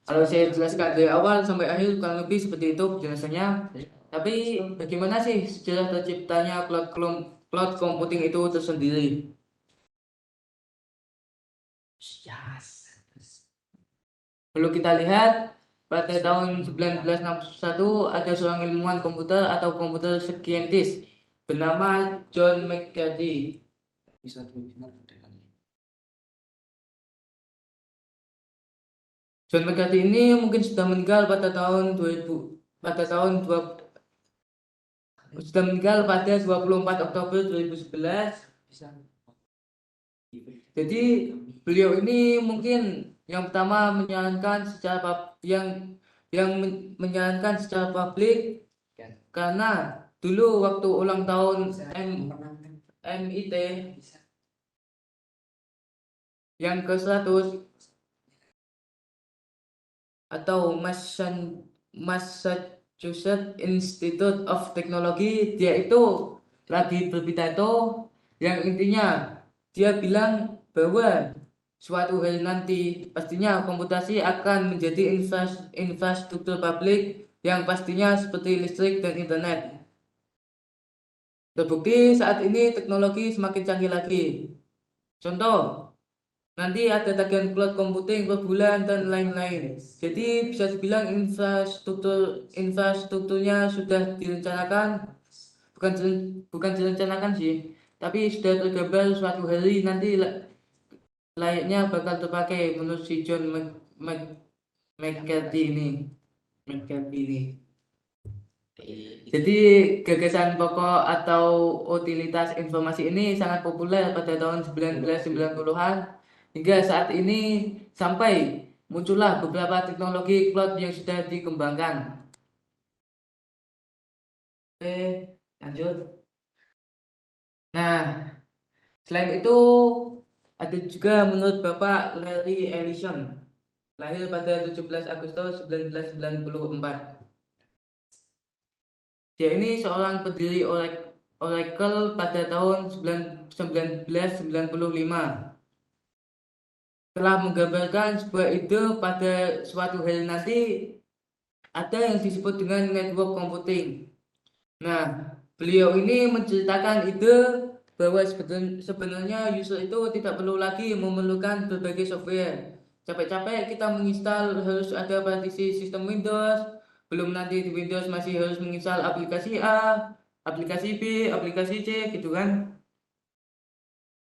Kalau saya jelaskan dari awal sampai akhir kurang lebih seperti itu penjelasannya. Tapi bagaimana sih sejarah terciptanya cloud computing itu tersendiri? Perlu kita lihat pada tahun 1961 ada seorang ilmuwan komputer atau komputer scientist bernama John McCarthy. John McCarthy ini mungkin sudah meninggal pada tahun 24 Oktober 2011. Jadi beliau ini mungkin yang pertama menyarankan secara publik karena dulu waktu ulang tahun MIT yang ke-100 atau Massachusetts Institute of Technology, dia itu lagi berpidato yang intinya dia bilang bahwa suatu hari nanti pastinya komputasi akan menjadi infrastruktur publik yang pastinya seperti listrik dan internet. Terbukti saat ini teknologi semakin canggih lagi. Contoh, nanti ada tagihan cloud computing per bulan dan lain-lain. Jadi bisa dibilang infrastrukturnya sudah direncanakan, bukan direncanakan sih, tapi sudah tergambar suatu hari nanti layaknya bakal terpakai menurut si John McCarthy ini. Jadi gagasan pokok atau utilitas informasi ini sangat populer pada tahun 1990-an hingga saat ini sampai muncullah beberapa teknologi cloud yang sudah dikembangkan. Oke, lanjut. Nah, selain itu ada juga menurut Bapak Larry Ellison, lahir pada 17 Agustus 1994. Dia ini seorang pendiri Oracle pada tahun 1995. Telah menggambarkan sebuah ide pada suatu hari nanti ada yang disebut dengan network computing. Nah, beliau ini menceritakan ide bahwa sebenarnya user itu tidak perlu lagi memerlukan berbagai software. Capek-capek kita menginstal harus ada partisi sistem Windows, belum nanti di Windows masih harus menginstal aplikasi A, aplikasi B, aplikasi C gitu kan.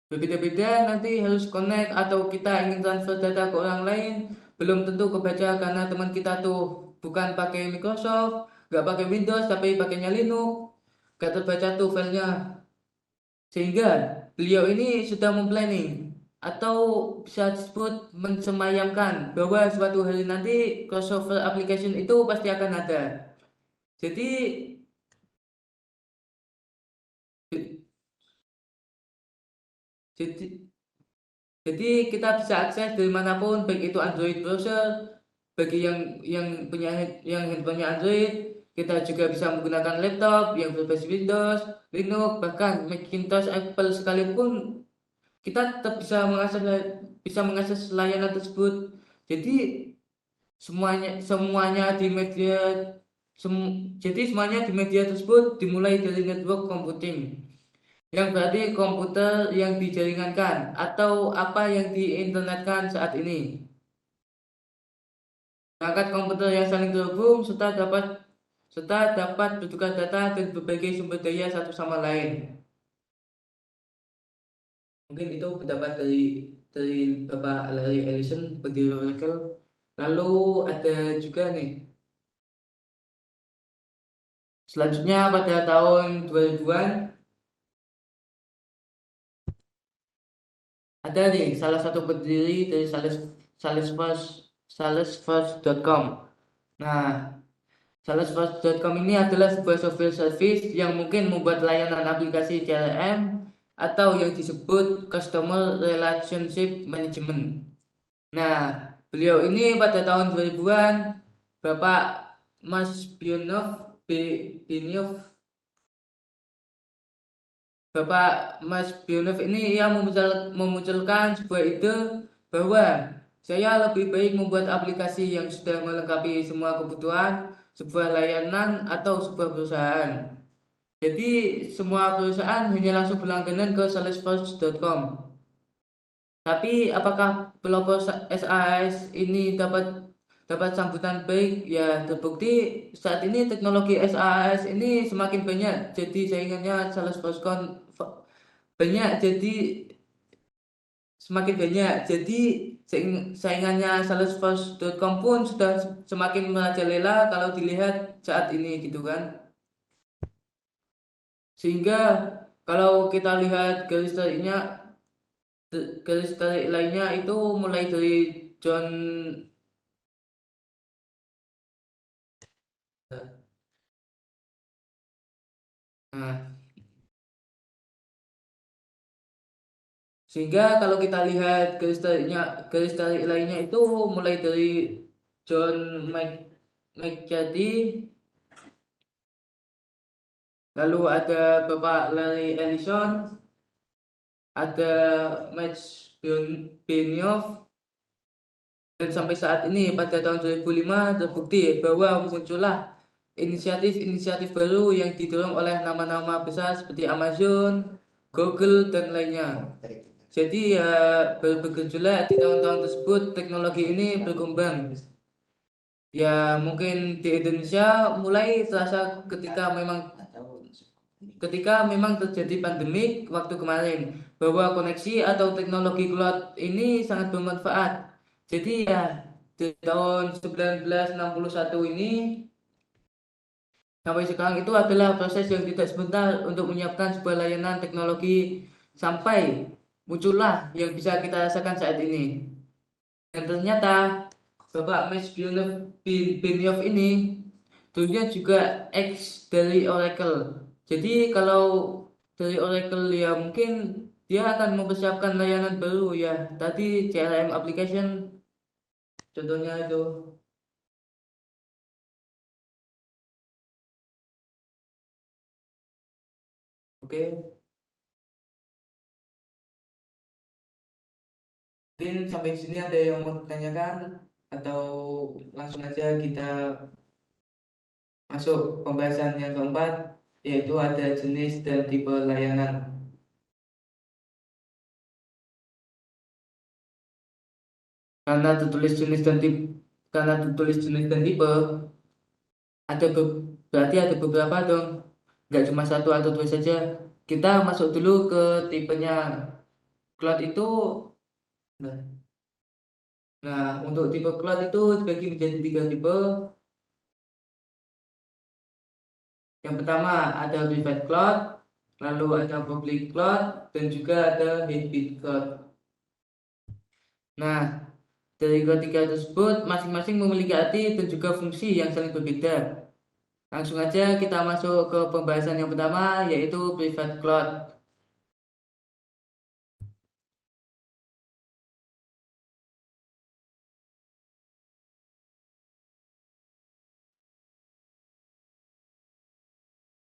Berbeda-beda nanti harus connect atau kita ingin transfer data ke orang lain, belum tentu kebaca karena teman kita tuh bukan pakai Microsoft, nggak pakai Windows tapi pakainya Linux, nggak terbaca tuh filenya. Sehingga beliau ini sudah memplanning atau bisa disebut mensemayamkan bahwa suatu hari nanti crossover application itu pasti akan ada. Jadi jadi Jadi kita bisa akses dari manapun, baik itu Android browser bagi yang punya handphonenya Android, Kita juga bisa menggunakan laptop yang berbasis Windows, Linux, bahkan Macintosh, Apple sekalipun kita tetap bisa mengakses layanan tersebut. Jadi semuanya di media semuanya di media tersebut dimulai dari network computing, yang berarti komputer yang dijaringankan atau apa yang diinternetkan saat ini. Perangkat komputer yang saling terhubung serta dapat bertukar data dan berbagai sumber daya satu sama lain. Mungkin itu pendapat dari Bapak Larry Ellison, pendiri Oracle. Lalu ada juga nih, selanjutnya pada tahun 2000-an ada nih salah satu pendiri dari Salesforce.com. Nah, Salesforce.com ini adalah sebuah software service yang mungkin membuat layanan aplikasi CRM atau yang disebut Customer Relationship Management. Nah, beliau ini pada tahun 2000-an, Bapak Mas Bionov Bapak Mas Bionov ini yang memunculkan sebuah ide bahwa saya lebih baik membuat aplikasi yang sudah melengkapi semua kebutuhan sebuah layanan atau sebuah perusahaan. Jadi semua perusahaan hanya langsung berlangganan ke salesforce.com. Tapi apakah pelopor SAS ini dapat dapat sambutan baik? Ya, terbukti saat ini teknologi SAS ini semakin banyak. Jadi saingannya Salesforce.com banyak. Jadi semakin banyak. Jadi saingannya Salesforce.com pun sudah semakin merajalela kalau dilihat saat ini gitu kan. Sehingga kalau kita lihat garis tarik lainnya itu mulai dari John. Nah, sehingga kalau kita lihat garis tarik lainnya itu mulai dari John McCarthy, lalu ada Bapak Larry Ellison, ada Max Benioff, dan sampai saat ini pada tahun 2005 terbukti bahwa muncullah inisiatif-inisiatif baru yang didorong oleh nama-nama besar seperti Amazon, Google, dan lainnya. Jadi ya bergejolak di tahun-tahun tersebut teknologi ini berkembang. Ya mungkin di Indonesia mulai terasa ketika memang terjadi pandemik waktu kemarin, bahwa koneksi atau teknologi cloud ini sangat bermanfaat. Jadi ya di tahun 1961 ini sampai sekarang itu adalah proses yang tidak sebentar untuk menyiapkan sebuah layanan teknologi sampai muncullah yang bisa kita rasakan saat ini. Dan ternyata Bapak Mas Benioff ini dulunya juga ex dari Oracle. Jadi kalau dari Oracle ya mungkin dia akan mempersiapkan layanan baru ya. Tadi CRM application contohnya itu. Oke. Mungkin sampai sini ada yang mau ditanyakan atau langsung aja kita masuk pembahasan yang keempat, yaitu ada jenis dan tipe layanan. Karena tertulis jenis dan tipe, karena tertulis jenis dan tipe, berarti ada beberapa dong, nggak cuma satu atau dua saja. Kita masuk dulu ke tipenya. Cloud itu, nah, untuk tipe cloud itu dibagi menjadi tiga tipe. Yang pertama ada private cloud, lalu ada public cloud, dan juga ada hybrid cloud. Nah, dari ketiga tersebut masing-masing memiliki arti dan juga fungsi yang saling berbeda. Langsung aja kita masuk ke pembahasan yang pertama, yaitu private cloud.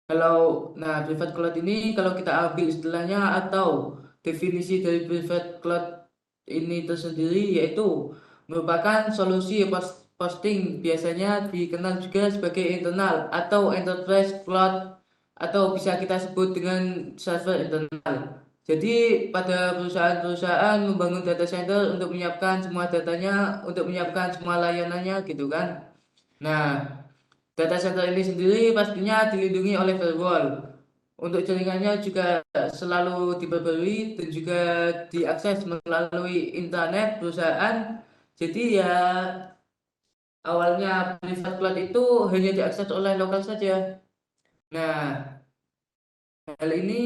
Nah, private cloud ini kalau kita ambil istilahnya atau definisi dari private cloud ini tersendiri yaitu merupakan solusi posting biasanya dikenal juga sebagai internal atau enterprise cloud atau bisa kita sebut dengan server internal. Jadi pada perusahaan-perusahaan membangun data center untuk menyiapkan semua datanya, untuk menyiapkan semua layanannya gitu kan. Nah, data center ini sendiri pastinya dilindungi oleh firewall. Untuk jaringannya juga selalu diperbarui dan juga diakses melalui internet perusahaan. Jadi ya awalnya private cloud itu hanya diakses oleh lokal saja. Nah, hal ini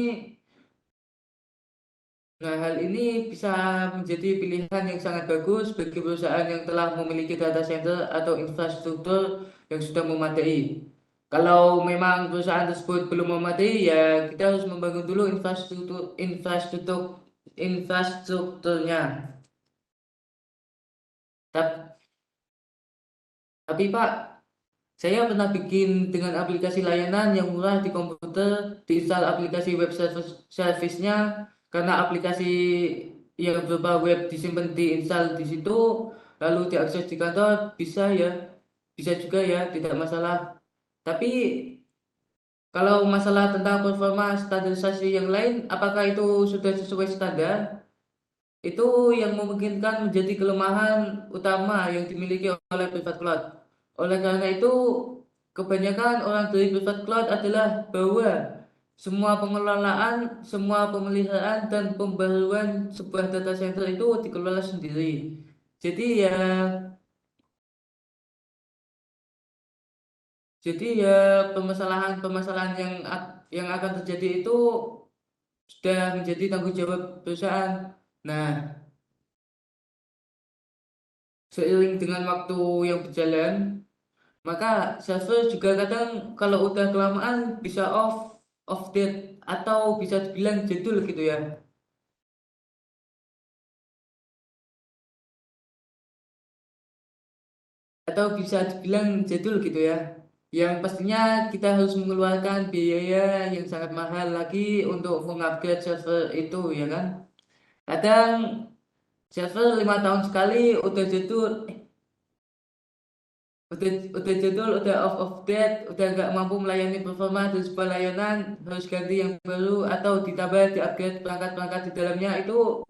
hal ini bisa menjadi pilihan yang sangat bagus bagi perusahaan yang telah memiliki data center atau infrastruktur yang sudah memadai. Kalau memang perusahaan tersebut belum memadai, ya kita harus membangun dulu infrastrukturnya. Tap- Tapi Pak, saya pernah bikin dengan aplikasi layanan yang murah di komputer, diinstal aplikasi service-nya, karena aplikasi yang berupa web disimpan diinstal di situ, lalu diakses di kantor, bisa juga ya, tidak masalah. Tapi kalau masalah tentang performa standarisasi yang lain, apakah itu sudah sesuai standar? Itu yang memungkinkan menjadi kelemahan utama yang dimiliki oleh private cloud. Oleh karena itu, kebanyakan orang dari private cloud adalah bahwa semua pemeliharaan dan pembaruan sebuah data center itu dikelola sendiri. Jadi ya, jadi ya, permasalahan-permasalahan yang akan terjadi itu sudah menjadi tanggung jawab perusahaan. Nah, seiring dengan waktu yang berjalan, maka server juga kadang kalau udah kelamaan bisa off date atau bisa dibilang jadul gitu ya. Atau bisa dibilang jadul gitu ya. Yang pastinya kita harus mengeluarkan biaya yang sangat mahal lagi untuk mengupgrade server itu ya kan. Kadang server 5 tahun sekali udah jadul, udah jadul, udah off date, udah nggak mampu melayani performa dari sebuah layanan, harus ganti yang baru atau ditambah di upgrade perangkat-perangkat di dalamnya itu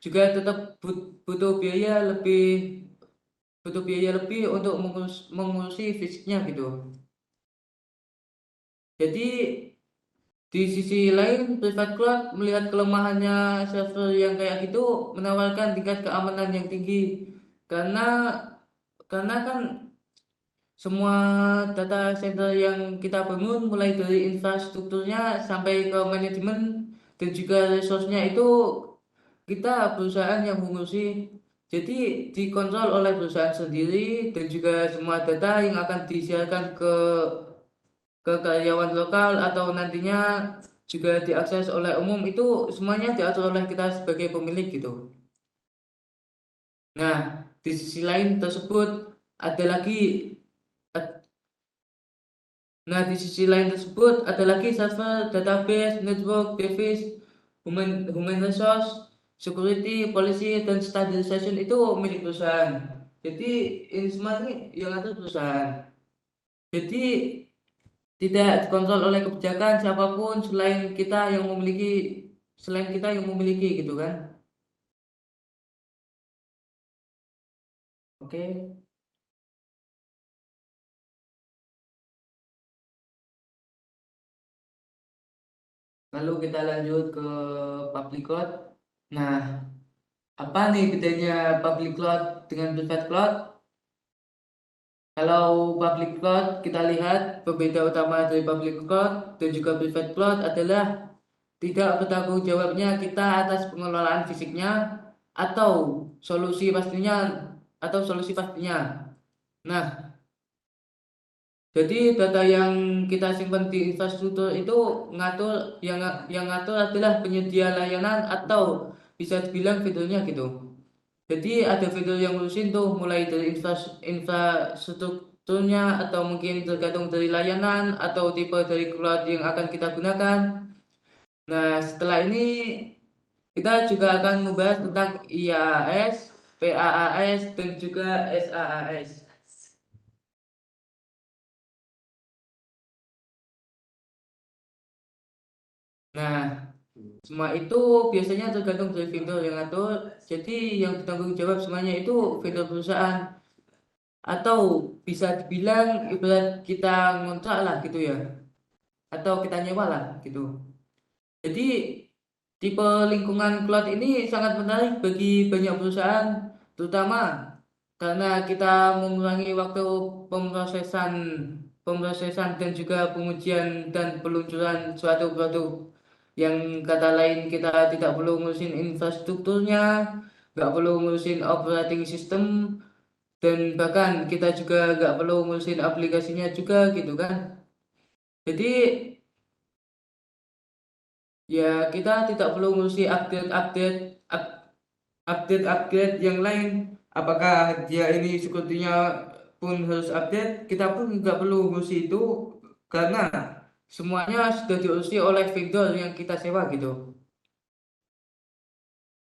juga tetap butuh biaya lebih untuk mengurusi fisiknya gitu. Jadi di sisi lain private cloud melihat kelemahannya server yang kayak gitu menawarkan tingkat keamanan yang tinggi karena kan semua data center yang kita bangun mulai dari infrastrukturnya sampai ke manajemen dan juga resource-nya itu kita perusahaan yang mengurusi. Jadi dikontrol oleh perusahaan sendiri dan juga semua data yang akan disiarkan ke karyawan lokal atau nantinya juga diakses oleh umum itu semuanya diatur oleh kita sebagai pemilik gitu. Nah, di sisi lain tersebut ada lagi di sisi lain tersebut ada lagi server, database, network, device, human resource, security, policy, dan standardization itu milik perusahaan. Jadi ini semua ini yang ada perusahaan. Jadi tidak dikontrol oleh kebijakan siapapun selain kita yang memiliki gitu kan. Oke. Lalu kita lanjut ke public cloud. Nah, apa nih bedanya public cloud dengan private cloud? Kalau public cloud kita lihat pembeda utama dari public cloud dan juga private cloud adalah tidak bertanggung jawabnya kita atas pengelolaan fisiknya atau solusi pastinya solusi pastinya. Nah, jadi data yang kita simpan di infrastruktur itu yang ngatur adalah penyedia layanan atau bisa dibilang vendornya gitu. Jadi ada vendor yang ngurusin tuh mulai dari infrastruktur toolnya atau mungkin tergantung dari layanan atau tipe dari cloud yang akan kita gunakan. Nah, setelah ini kita juga akan membahas tentang IaaS, PaaS, dan juga SaaS. Nah, semua itu biasanya tergantung dari vendor yang atur. Jadi yang bertanggung jawab semuanya itu vendor perusahaan. Atau bisa dibilang ibarat kita ngontrak lah gitu ya. Atau kita nyewa lah gitu. Jadi tipe lingkungan cloud ini sangat menarik bagi banyak perusahaan, terutama karena kita mengurangi waktu pemrosesan pemrosesan dan juga pengujian dan peluncuran suatu produk. Yang kata lain kita tidak perlu ngurusin infrastrukturnya, nggak perlu ngurusin operating system, dan bahkan kita juga nggak perlu ngurusin aplikasinya juga gitu kan. Jadi ya kita tidak perlu ngurusi update yang lain. Apakah dia ini security-nya pun harus update, kita pun nggak perlu ngurusi itu karena semuanya sudah diurusi oleh vendor yang kita sewa gitu.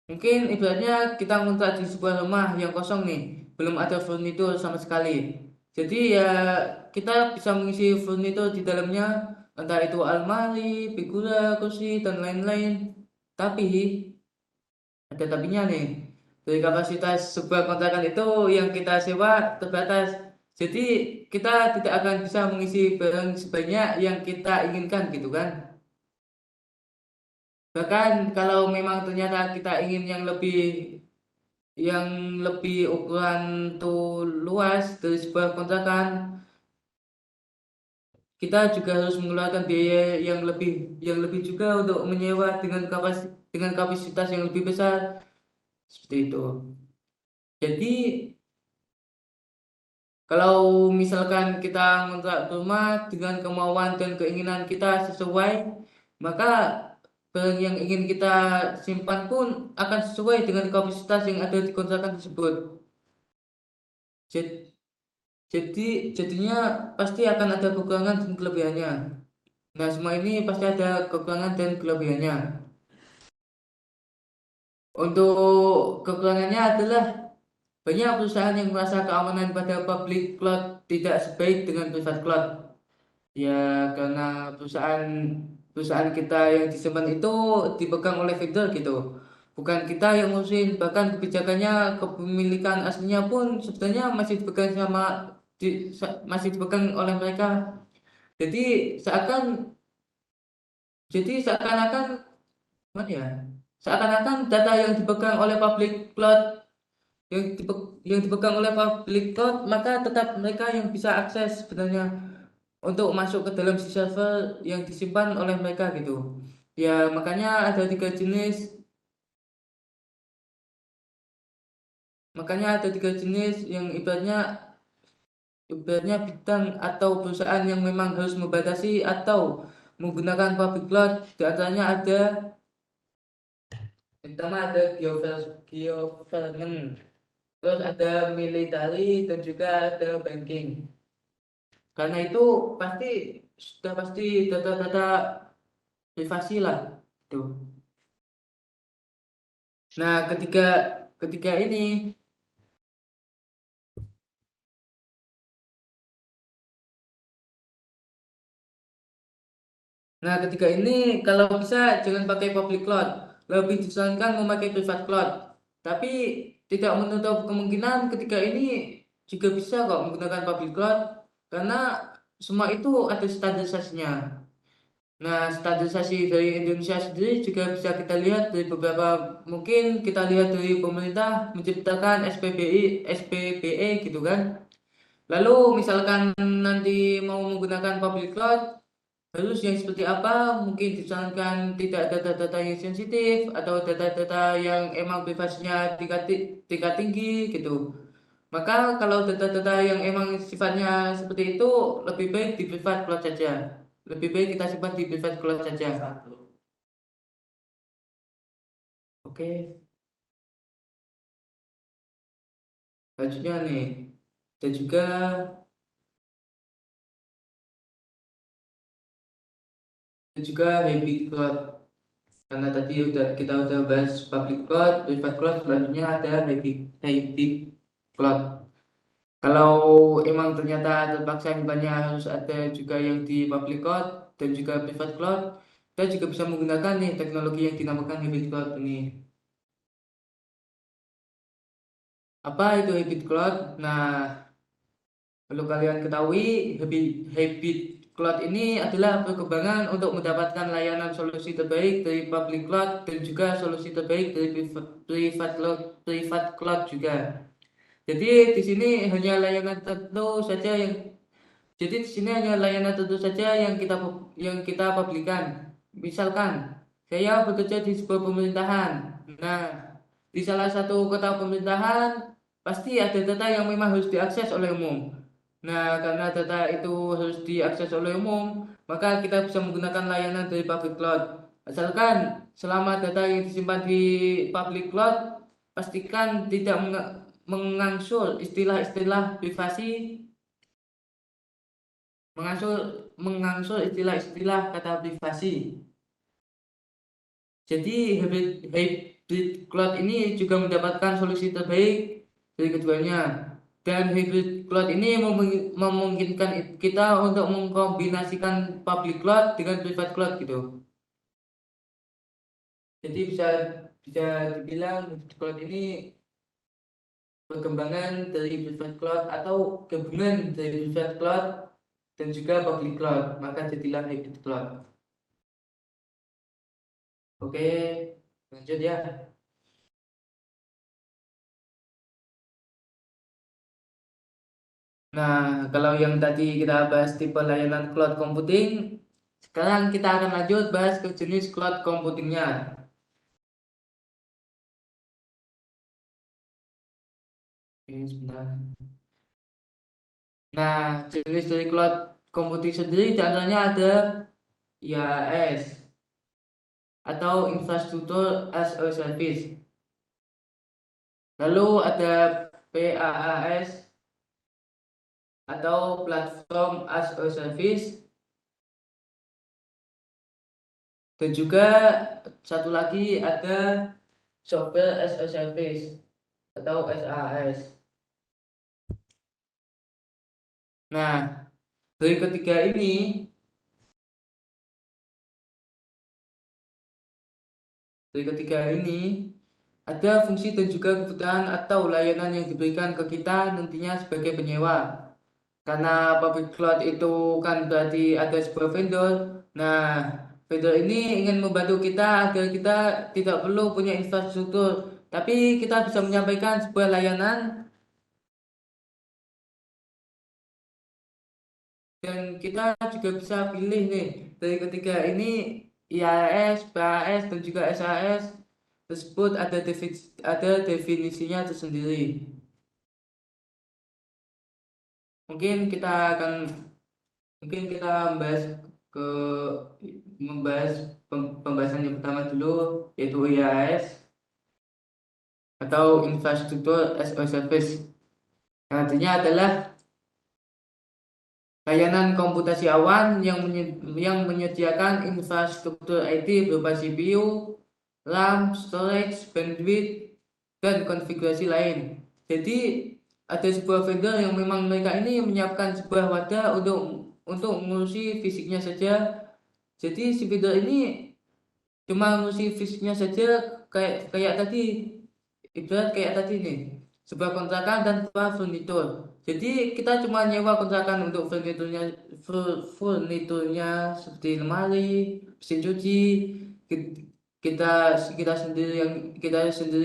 Mungkin ibaratnya kita ngontrak di sebuah rumah yang kosong nih, belum ada furnitur sama sekali. Jadi ya kita bisa mengisi furnitur di dalamnya, entah itu almari, figura, kursi, dan lain-lain. Tapi ada tapinya nih. Dari kapasitas sebuah kontrakan itu yang kita sewa terbatas. Jadi kita tidak akan bisa mengisi barang sebanyak yang kita inginkan gitu kan. Bahkan kalau memang ternyata kita ingin yang lebih ukuran tuh luas dari sebuah kontrakan, kita juga harus mengeluarkan biaya yang lebih juga untuk menyewa dengan kapasitas yang lebih besar seperti itu. Jadi kalau misalkan kita ngontrak rumah dengan kemauan dan keinginan kita sesuai, maka barang yang ingin kita simpan pun akan sesuai dengan kapasitas yang ada di kontrakan tersebut. Jad- jadinya pasti akan ada kekurangan dan kelebihannya. Nah, semua ini pasti ada kekurangan dan kelebihannya. Untuk kekurangannya adalah banyak perusahaan yang merasa keamanan pada public cloud tidak sebaik dengan private cloud. Ya, karena perusahaan perusahaan kita yang disimpan itu dipegang oleh vendor gitu. Bukan kita yang ngurusin, bahkan kebijakannya, kepemilikan aslinya pun sebenarnya masih dipegang oleh mereka. Jadi seakan seakan-akan gimana ya? Seakan-akan data yang dipegang oleh public cloud yang dipegang oleh public cloud, maka tetap mereka yang bisa akses sebenarnya untuk masuk ke dalam si server yang disimpan oleh mereka gitu. Ya, makanya ada tiga jenis yang ibaratnya bidang atau perusahaan yang memang harus membatasi atau menggunakan public cloud. Di antaranya ada pertama ada government, terus ada military, dan juga ada banking. Karena itu pasti sudah pasti data-data privasi lah itu. Nah, ketika ini ketika ini kalau bisa jangan pakai public cloud. Lebih disarankan memakai private cloud. Tapi tidak menutup kemungkinan ketika ini juga bisa kok menggunakan public cloud karena semua itu ada standarisasinya. Nah, standarisasi dari Indonesia sendiri juga bisa kita lihat dari mungkin kita lihat dari pemerintah menciptakan SPBE gitu kan. Lalu misalkan nanti mau menggunakan public cloud, harus yang seperti apa? Mungkin disarankan tidak ada data-data yang sensitif atau data-data yang emang privasinya tingkat tinggi gitu. Maka kalau data-data yang emang sifatnya seperti itu, lebih baik di private cloud saja. Lebih baik kita simpan di private cloud saja. Oke, selanjutnya nih. Dan juga dan juga hybrid cloud. Karena tadi kita udah bahas public cloud, private cloud, selanjutnya ada hybrid cloud. Kalau emang ternyata terpaksa banyak harus ada juga yang di public cloud dan juga private cloud, kita juga bisa menggunakan nih teknologi yang dinamakan hybrid cloud ini. Apa itu hybrid cloud? Nah, perlu kalian ketahui, hybrid cloud ini adalah perkembangan untuk mendapatkan layanan solusi terbaik dari public cloud dan juga solusi terbaik dari private cloud juga. Jadi di sini hanya layanan tertentu saja yang Jadi di sini hanya layanan tentu saja yang kita publikan. Misalkan saya bekerja di sebuah pemerintahan. Nah, di salah satu kota pemerintahan pasti ada data yang memang harus diakses oleh umum. Nah, karena data itu harus diakses oleh umum, maka kita bisa menggunakan layanan dari public cloud. Asalkan selama data yang disimpan di public cloud, pastikan tidak mengangsur istilah-istilah privasi mengangsur istilah-istilah kata privasi. Jadi hybrid cloud ini juga mendapatkan solusi terbaik dari keduanya. Dan hybrid cloud ini memungkinkan kita untuk mengkombinasikan public cloud dengan private cloud gitu. Jadi bisa dibilang hybrid cloud ini perkembangan dari private cloud atau gabungan dari private cloud dan juga public cloud, maka jadilah hybrid cloud. Oke, lanjut ya. Nah, kalau yang tadi kita bahas tipe layanan cloud computing, sekarang kita akan lanjut bahas ke jenis cloud computingnya. Oke, sebentar. Nah, jenis dari cloud computing sendiri contohnya ada IaaS atau Infrastructure as a Service. Lalu ada PaaS atau Platform as a Service. Dan juga satu lagi ada Software as a Service atau SaaS. Nah, dari ketiga ini ada fungsi dan juga kebutuhan atau layanan yang diberikan ke kita nantinya sebagai penyewa. Karena public cloud itu kan berarti ada sebuah vendor. Nah, vendor ini ingin membantu kita agar kita tidak perlu punya infrastruktur, tapi kita bisa menyampaikan sebuah layanan dan kita juga bisa pilih nih dari ketiga ini IaaS, PaaS dan juga SaaS tersebut ada definisinya tersendiri. Mungkin kita ke membahas pembahasan yang pertama dulu, yaitu IaaS atau Infrastructure as a Service. Yang artinya adalah layanan komputasi awan yang menyediakan infrastruktur IT berupa CPU, RAM, storage, bandwidth, dan konfigurasi lain. Jadi ada sebuah vendor yang memang mereka ini menyiapkan sebuah wadah untuk mengurusi fisiknya saja. Jadi si vendor ini cuma ngurusi fisiknya saja kayak tadi, ibarat kayak tadi nih, sebuah kontrakan dan sebuah furnitur. Jadi kita cuma nyewa kontrakan untuk furniturnya seperti lemari, mesin cuci, kita sendiri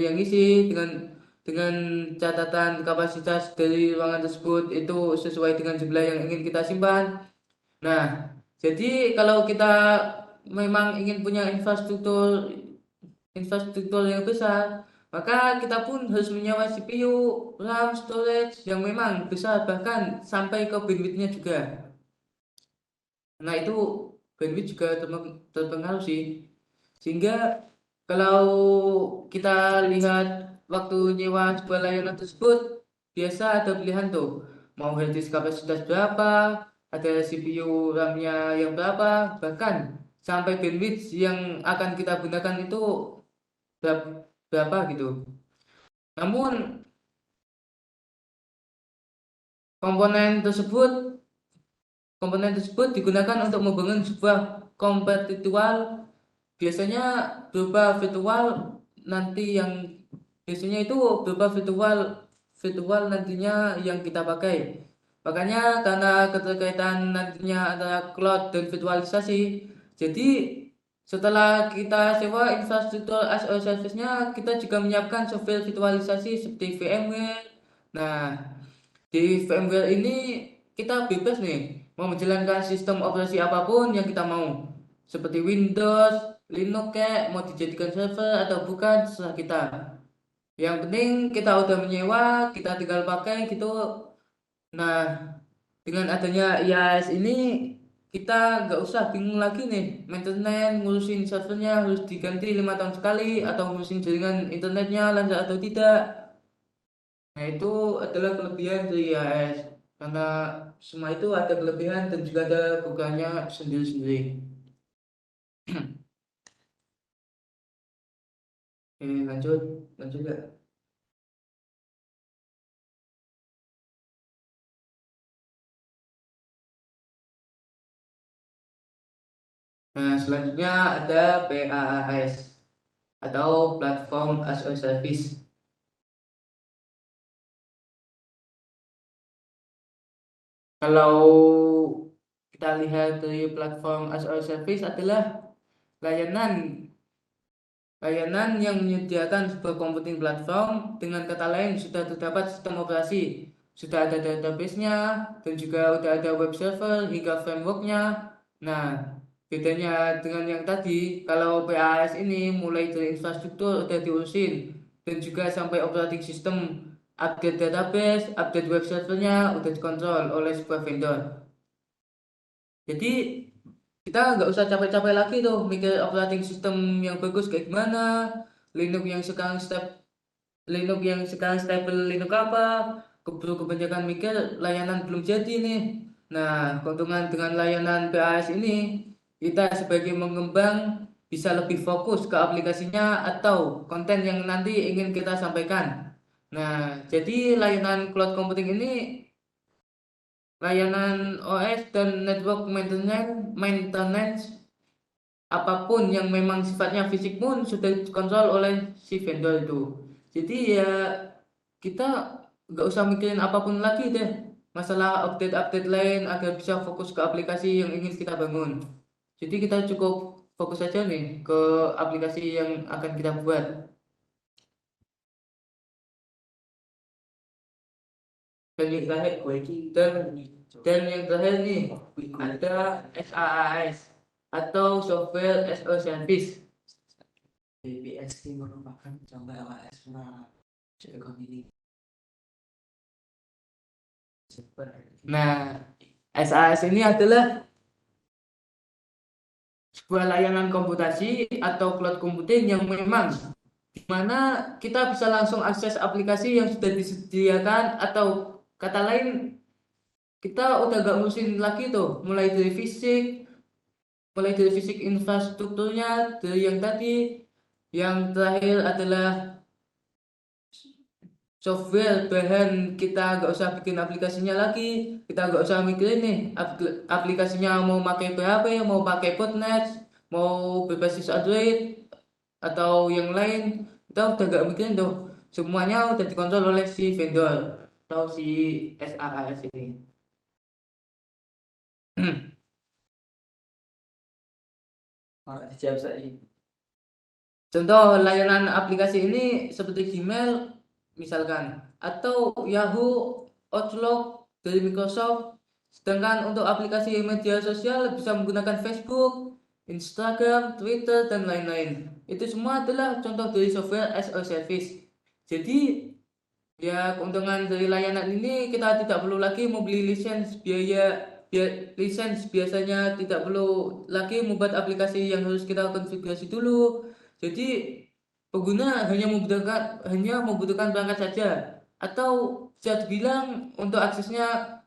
yang isi dengan catatan kapasitas dari ruangan tersebut itu sesuai dengan jumlah yang ingin kita simpan. Nah, jadi kalau kita memang ingin punya infrastruktur yang besar, maka kita pun harus menyewa CPU, RAM, storage yang memang besar bahkan sampai ke bandwidth-nya juga. Nah, itu bandwidth juga terpengaruh sih. Sehingga kalau kita lihat waktu nyewa sebuah layanan tersebut, biasa ada pilihan tuh. Mau hard disk kapasitas berapa, ada CPU RAM-nya yang berapa, bahkan sampai bandwidth yang akan kita gunakan itu berapa gitu. Namun komponen tersebut digunakan untuk membangun sebuah kompetitifal, biasanya berupa virtual nanti yang biasanya itu berupa virtual nantinya yang kita pakai. Makanya karena keterkaitan nantinya antara cloud dan virtualisasi, jadi setelah kita sewa infrastruktur as a service-nya, kita juga menyiapkan software virtualisasi seperti VMware. Nah, di VMware ini kita bebas nih mau menjalankan sistem operasi apapun yang kita mau. Seperti Windows, Linux kayak mau dijadikan server atau bukan terserah kita. Yang penting kita udah menyewa, kita tinggal pakai gitu. Nah, dengan adanya IaaS ini kita nggak usah bingung lagi nih maintenance ngurusin servernya harus diganti 5 tahun sekali atau ngurusin jaringan internetnya lancar atau tidak. Nah, itu adalah kelebihan dari IaaS. Karena semua itu ada kelebihan dan juga ada kekurangannya sendiri-sendiri. Oke, lanjut ya. Nah, selanjutnya ada PaaS atau Platform as a Service. Kalau kita lihat dari Platform as a Service adalah layanan layanan yang menyediakan sebuah computing platform, dengan kata lain sudah terdapat sistem operasi, sudah ada database-nya, dan juga sudah ada web server hingga framework-nya. Nah, bedanya dengan yang tadi, kalau PaaS ini mulai dari infrastruktur udah diurusin, dan juga sampai operating system, update database, update web servernya udah dikontrol oleh sebuah vendor. Jadi kita nggak usah capek-capek lagi tuh mikir operating system yang bagus kayak gimana, Linux yang sekarang stable Linux apa, keburu kebanyakan mikir layanan belum jadi nih. Nah, keuntungan dengan layanan PaaS ini, kita sebagai mengembang bisa lebih fokus ke aplikasinya atau konten yang nanti ingin kita sampaikan. Nah, jadi layanan cloud computing ini, layanan OS dan network maintenance apapun yang memang sifatnya fisik pun sudah dikontrol oleh si vendor itu. Jadi ya kita nggak usah mikirin apapun lagi deh masalah update-update lain agar bisa fokus ke aplikasi yang ingin kita bangun. Jadi kita cukup fokus aja nih ke aplikasi yang akan kita buat. Dan yang terakhir, dan yang terakhir nih ada SaaS atau Software as a Service.
BPS merupakan contoh LAS ekonomi.
Nah, SaaS ini adalah sebuah layanan komputasi atau cloud computing yang memang di mana kita bisa langsung akses aplikasi yang sudah disediakan, atau kata lain kita udah gak ngurusin lagi tuh mulai dari fisik infrastrukturnya dari yang tadi. Yang terakhir adalah software, bahan kita nggak usah bikin aplikasinya lagi, kita nggak usah mikirin nih aplikasinya mau pakai PHP, mau pakai botnet, mau berbasis Android atau yang lain, kita udah nggak mikirin tuh, semuanya udah dikontrol oleh si vendor atau si SaaS ini.
Siap saya.
Contoh layanan aplikasi ini seperti Gmail misalkan, atau Yahoo, Outlook dari Microsoft. Sedangkan untuk aplikasi media sosial bisa menggunakan Facebook, Instagram, Twitter, dan lain-lain. Itu semua adalah contoh dari software as a service. Jadi ya keuntungan dari layanan ini, kita tidak perlu lagi membeli lisensi biasanya tidak perlu lagi membuat aplikasi yang harus kita konfigurasi dulu. Jadi pengguna hanya membutuhkan perangkat saja, atau bisa dibilang untuk aksesnya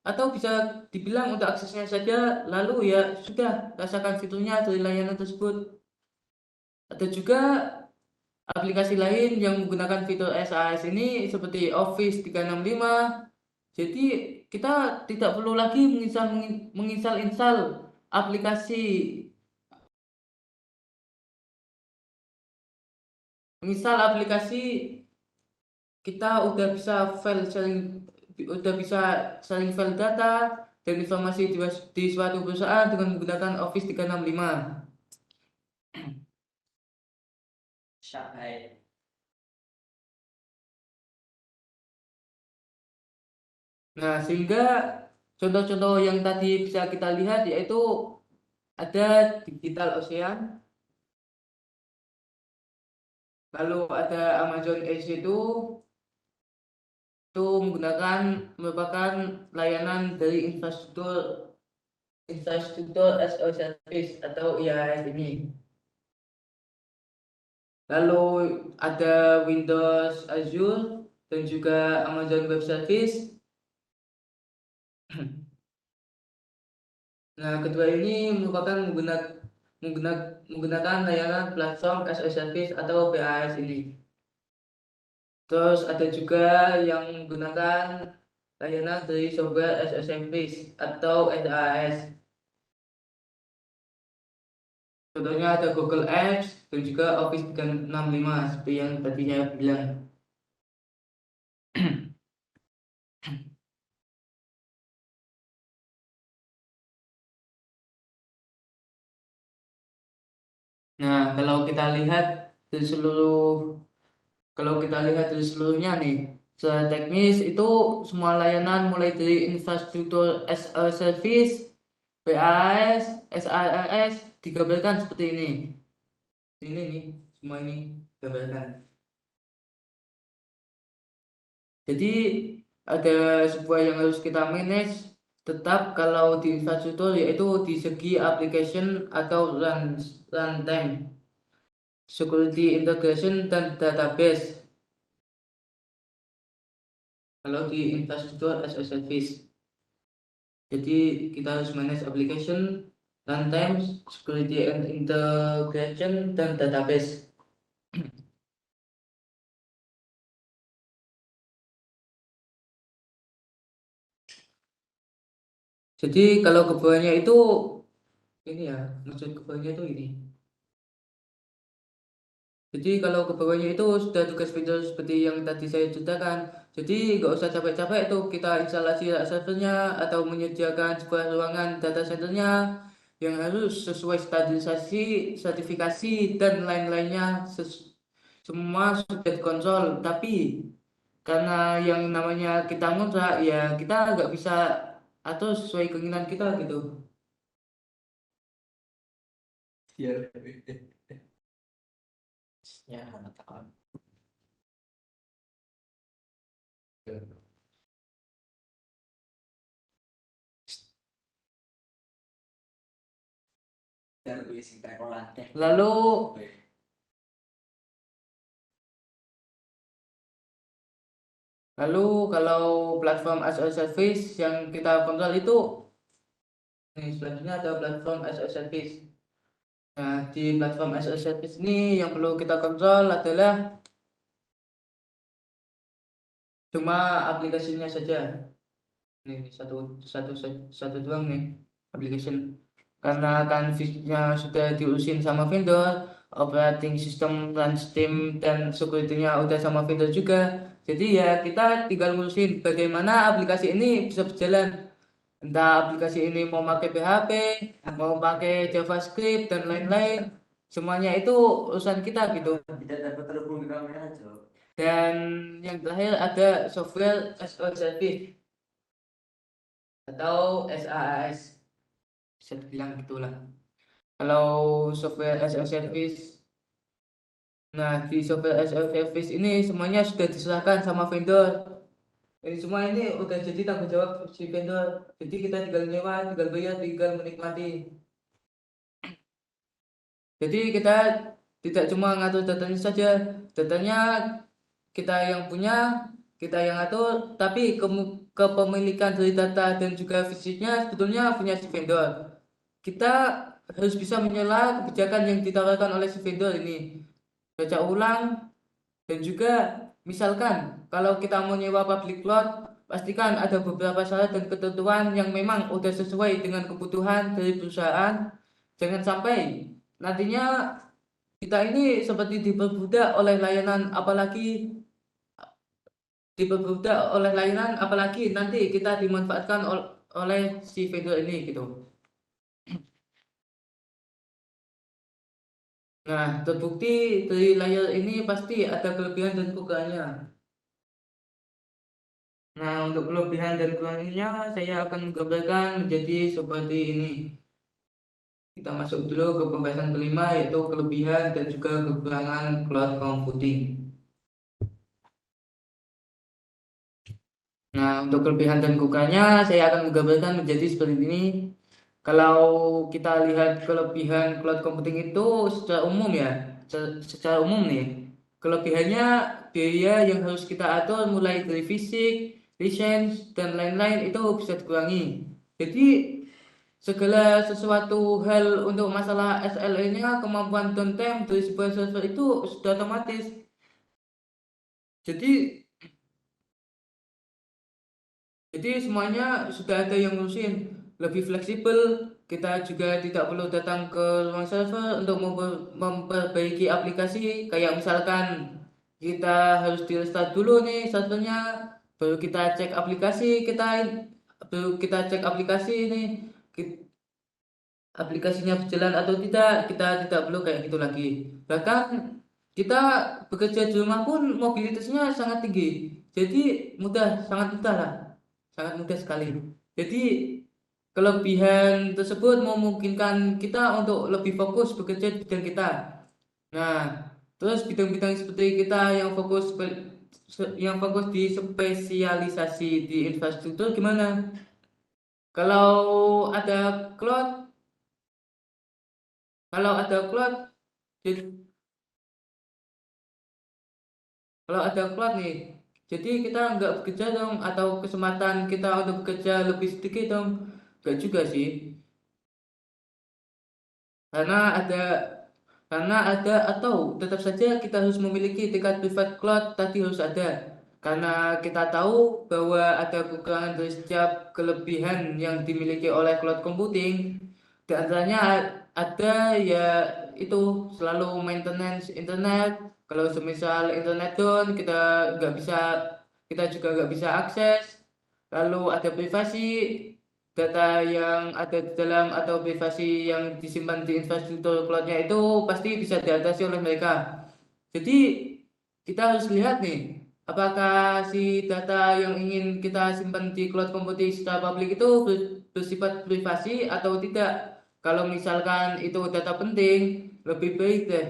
atau bisa dibilang untuk aksesnya saja, lalu ya sudah rasakan fiturnya dari layanan tersebut. Ada juga aplikasi lain yang menggunakan fitur SAS ini seperti Office 365. Jadi kita tidak perlu lagi menginstal aplikasi aplikasi. Kita udah bisa sharing file data dan informasi di suatu perusahaan dengan menggunakan Office 365.
Syahai.
Nah, sehingga contoh-contoh yang tadi bisa kita lihat yaitu ada Digital Ocean, lalu ada Amazon EC2, itu merupakan layanan dari infrastruktur as a service atau IaaS ini. Lalu ada Windows Azure dan juga Amazon Web Service. Nah, kedua ini merupakan menggunakan layanan platform as a service atau PaaS ini. Terus ada juga yang menggunakan layanan dari software as a service atau SaaS. Contohnya ada Google Apps dan juga Office 365 seperti yang tadi saya bilang. Nah, kalau kita lihat dari seluruhnya nih, secara teknis itu semua layanan mulai dari infrastruktur as a service, PaaS, SaaS digambarkan seperti ini. Ini nih, semua ini digambarkan. Jadi ada sebuah yang harus kita manage tetap kalau di infrastruktur, yaitu di segi application atau runtime, security integration dan database. Kalau di infrastruktur as a service, jadi kita harus manage application, runtime, security and integration dan database. Jadi kalau ke bawahnya itu ini ya, maksud ke bawahnya itu ini. Jadi kalau ke bawahnya itu sudah tugas fitur seperti yang tadi saya ceritakan. Jadi nggak usah capek-capek itu kita instalasi servernya atau menyediakan sebuah ruangan data centernya yang harus sesuai standarisasi, sertifikasi dan lain-lainnya. Semua sudah dikonsol. Tapi karena yang namanya kita ngontrak, ya kita nggak bisa atau sesuai keinginan kita gitu.
Ya. Ya, tahu.
Lalu kalau platform as a service yang kita kontrol itu, selanjutnya ada platform as a service. Nah, di platform as a service ini yang perlu kita kontrol adalah cuma aplikasinya saja. Nih satu doang nih application. Karena kan fisiknya sudah diurusin sama vendor, operating system dan Steam dan security-nya udah sama vendor juga. Jadi ya kita tinggal ngurusin bagaimana aplikasi ini bisa berjalan. Entah aplikasi ini mau pakai PHP, mau pakai JavaScript dan lain-lain, semuanya itu urusan kita gitu.
Tidak dapat terhubung ke kamera, Jo.
Dan yang terakhir ada software as a service atau SaaS, bisa dibilang gitulah. Kalau software as a service, nah di software as a service ini semuanya sudah diserahkan sama vendor. Ini semua ini udah jadi tanggung jawab si vendor. Jadi kita tinggal nyewa, tinggal bayar, tinggal menikmati. Jadi kita tidak cuma ngatur datanya saja, datanya kita yang punya, kita yang atur, tapi kepemilikan dari data dan juga fisiknya sebetulnya punya si vendor. Kita harus bisa menyelah kebijakan yang ditawarkan oleh si vendor ini, baca ulang, dan juga misalkan kalau kita mau nyewa public cloud, pastikan ada beberapa syarat dan ketentuan yang memang udah sesuai dengan kebutuhan dari perusahaan. Jangan sampai nantinya kita ini seperti diperbudak oleh layanan, apalagi nanti kita dimanfaatkan oleh si vendor ini gitu. Nah, terbukti dari layar ini pasti ada kelebihan dan kekurangannya. Nah, untuk kelebihan dan kekurangannya saya akan gambarkan menjadi seperti ini. Kita masuk dulu ke pembahasan kelima, yaitu kelebihan dan juga kekurangan cloud computing. Nah, untuk kelebihan dan kekurangannya saya akan menggambarkan menjadi seperti ini. Kalau kita lihat kelebihan cloud computing itu secara umum ya, secara umum nih, kelebihannya biaya yang harus kita atur mulai dari fisik, lisensi, dan lain-lain itu bisa dikurangi. Jadi segala sesuatu hal untuk masalah SLA-nya, kemampuan downtime dari sebuah server itu sudah otomatis. Jadi semuanya sudah ada yang ngurusin, lebih fleksibel. Kita juga tidak perlu datang ke ruang server untuk memperbaiki aplikasi. Kayak misalkan kita harus di restart dulu nih servernya, baru kita cek aplikasi ini, aplikasinya berjalan atau tidak. Kita tidak perlu kayak gitu lagi. Bahkan kita bekerja di rumah pun mobilitasnya sangat tinggi. Jadi sangat mudah lah, sangat mudah sekali. Jadi kelebihan tersebut memungkinkan kita untuk lebih fokus bekerja di bidang kita. Nah, terus bidang-bidang seperti kita yang fokus di spesialisasi di infrastruktur gimana? Kalau ada cloud, kalau ada cloud, jadi- kalau ada cloud nih, jadi kita nggak bekerja dong, atau kesempatan kita untuk bekerja lebih sedikit dong? Nggak juga sih, karena ada atau tetap saja kita harus memiliki tingkat private cloud tadi harus ada, karena kita tahu bahwa ada kekurangan dari setiap kelebihan yang dimiliki oleh cloud computing. Di antaranya ada ya itu selalu maintenance internet. Kalau semisal internet down, kita juga nggak bisa akses. Lalu ada privasi, data yang ada di dalam atau privasi yang disimpan di infrastruktur cloudnya itu pasti bisa diatasi oleh mereka. Jadi kita harus lihat nih, apakah si data yang ingin kita simpan di cloud computing secara publik itu bersifat privasi atau tidak. Kalau misalkan itu data penting, lebih baik deh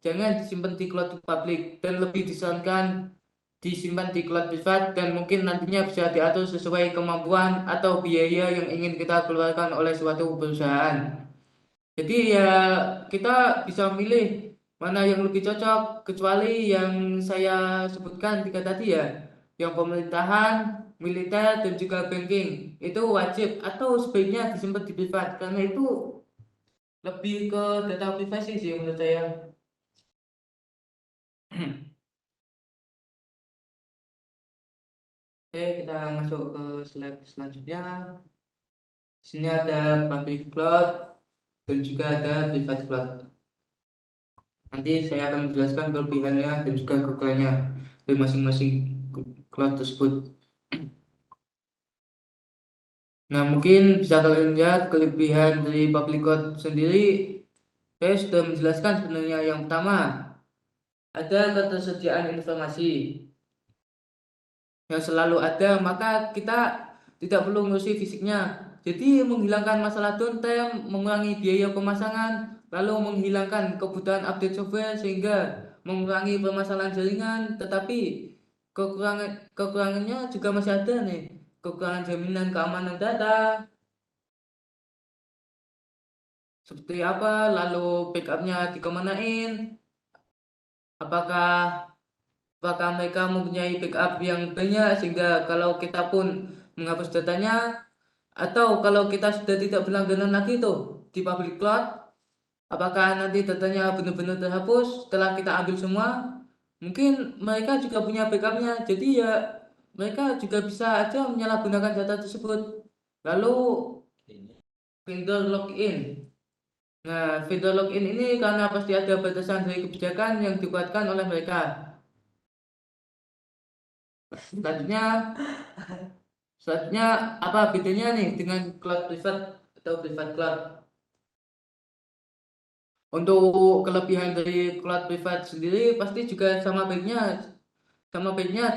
jangan disimpan di cloud publik, dan lebih disarankan disimpan di cloud privat, dan mungkin nantinya bisa diatur sesuai kemampuan atau biaya yang ingin kita keluarkan oleh suatu perusahaan. Jadi ya kita bisa memilih mana yang lebih cocok, kecuali yang saya sebutkan tiga tadi ya, yang pemerintahan, militer, dan juga banking itu wajib atau sebaiknya disimpan di privat, karena itu lebih ke data privasi sih menurut saya. Oke, kita masuk ke slide selanjutnya. Di sini ada public cloud dan juga ada private cloud. Nanti saya akan menjelaskan kelebihannya dan juga kekurangannya dari masing-masing cloud tersebut. Nah, mungkin bisa kalian lihat kelebihan dari public cloud sendiri. Saya sudah menjelaskan sebenarnya. Yang pertama, ada ketersediaan informasi yang selalu ada, maka kita tidak perlu ngurusi fisiknya. Jadi menghilangkan masalah downtime, mengurangi biaya pemasangan, lalu menghilangkan kebutuhan update software sehingga mengurangi permasalahan jaringan. Tetapi kekurangannya juga masih ada nih, kekurangan jaminan keamanan data seperti apa, lalu backupnya dikemanain, apakah apakah mereka mempunyai backup yang banyak sehingga kalau kita pun menghapus datanya, atau kalau kita sudah tidak berlangganan lagi tuh di public cloud, apakah nanti datanya benar-benar terhapus setelah kita ambil semua? Mungkin mereka juga punya backupnya, jadi ya mereka juga bisa aja menyalahgunakan data tersebut. Lalu vendor login. Nah, vendor login ini karena pasti ada batasan dari kebijakan yang dikuatkan oleh mereka. Selanjutnya apa bedanya nih dengan cloud privat atau private cloud? Untuk kelebihan dari cloud privat sendiri pasti juga sama baiknya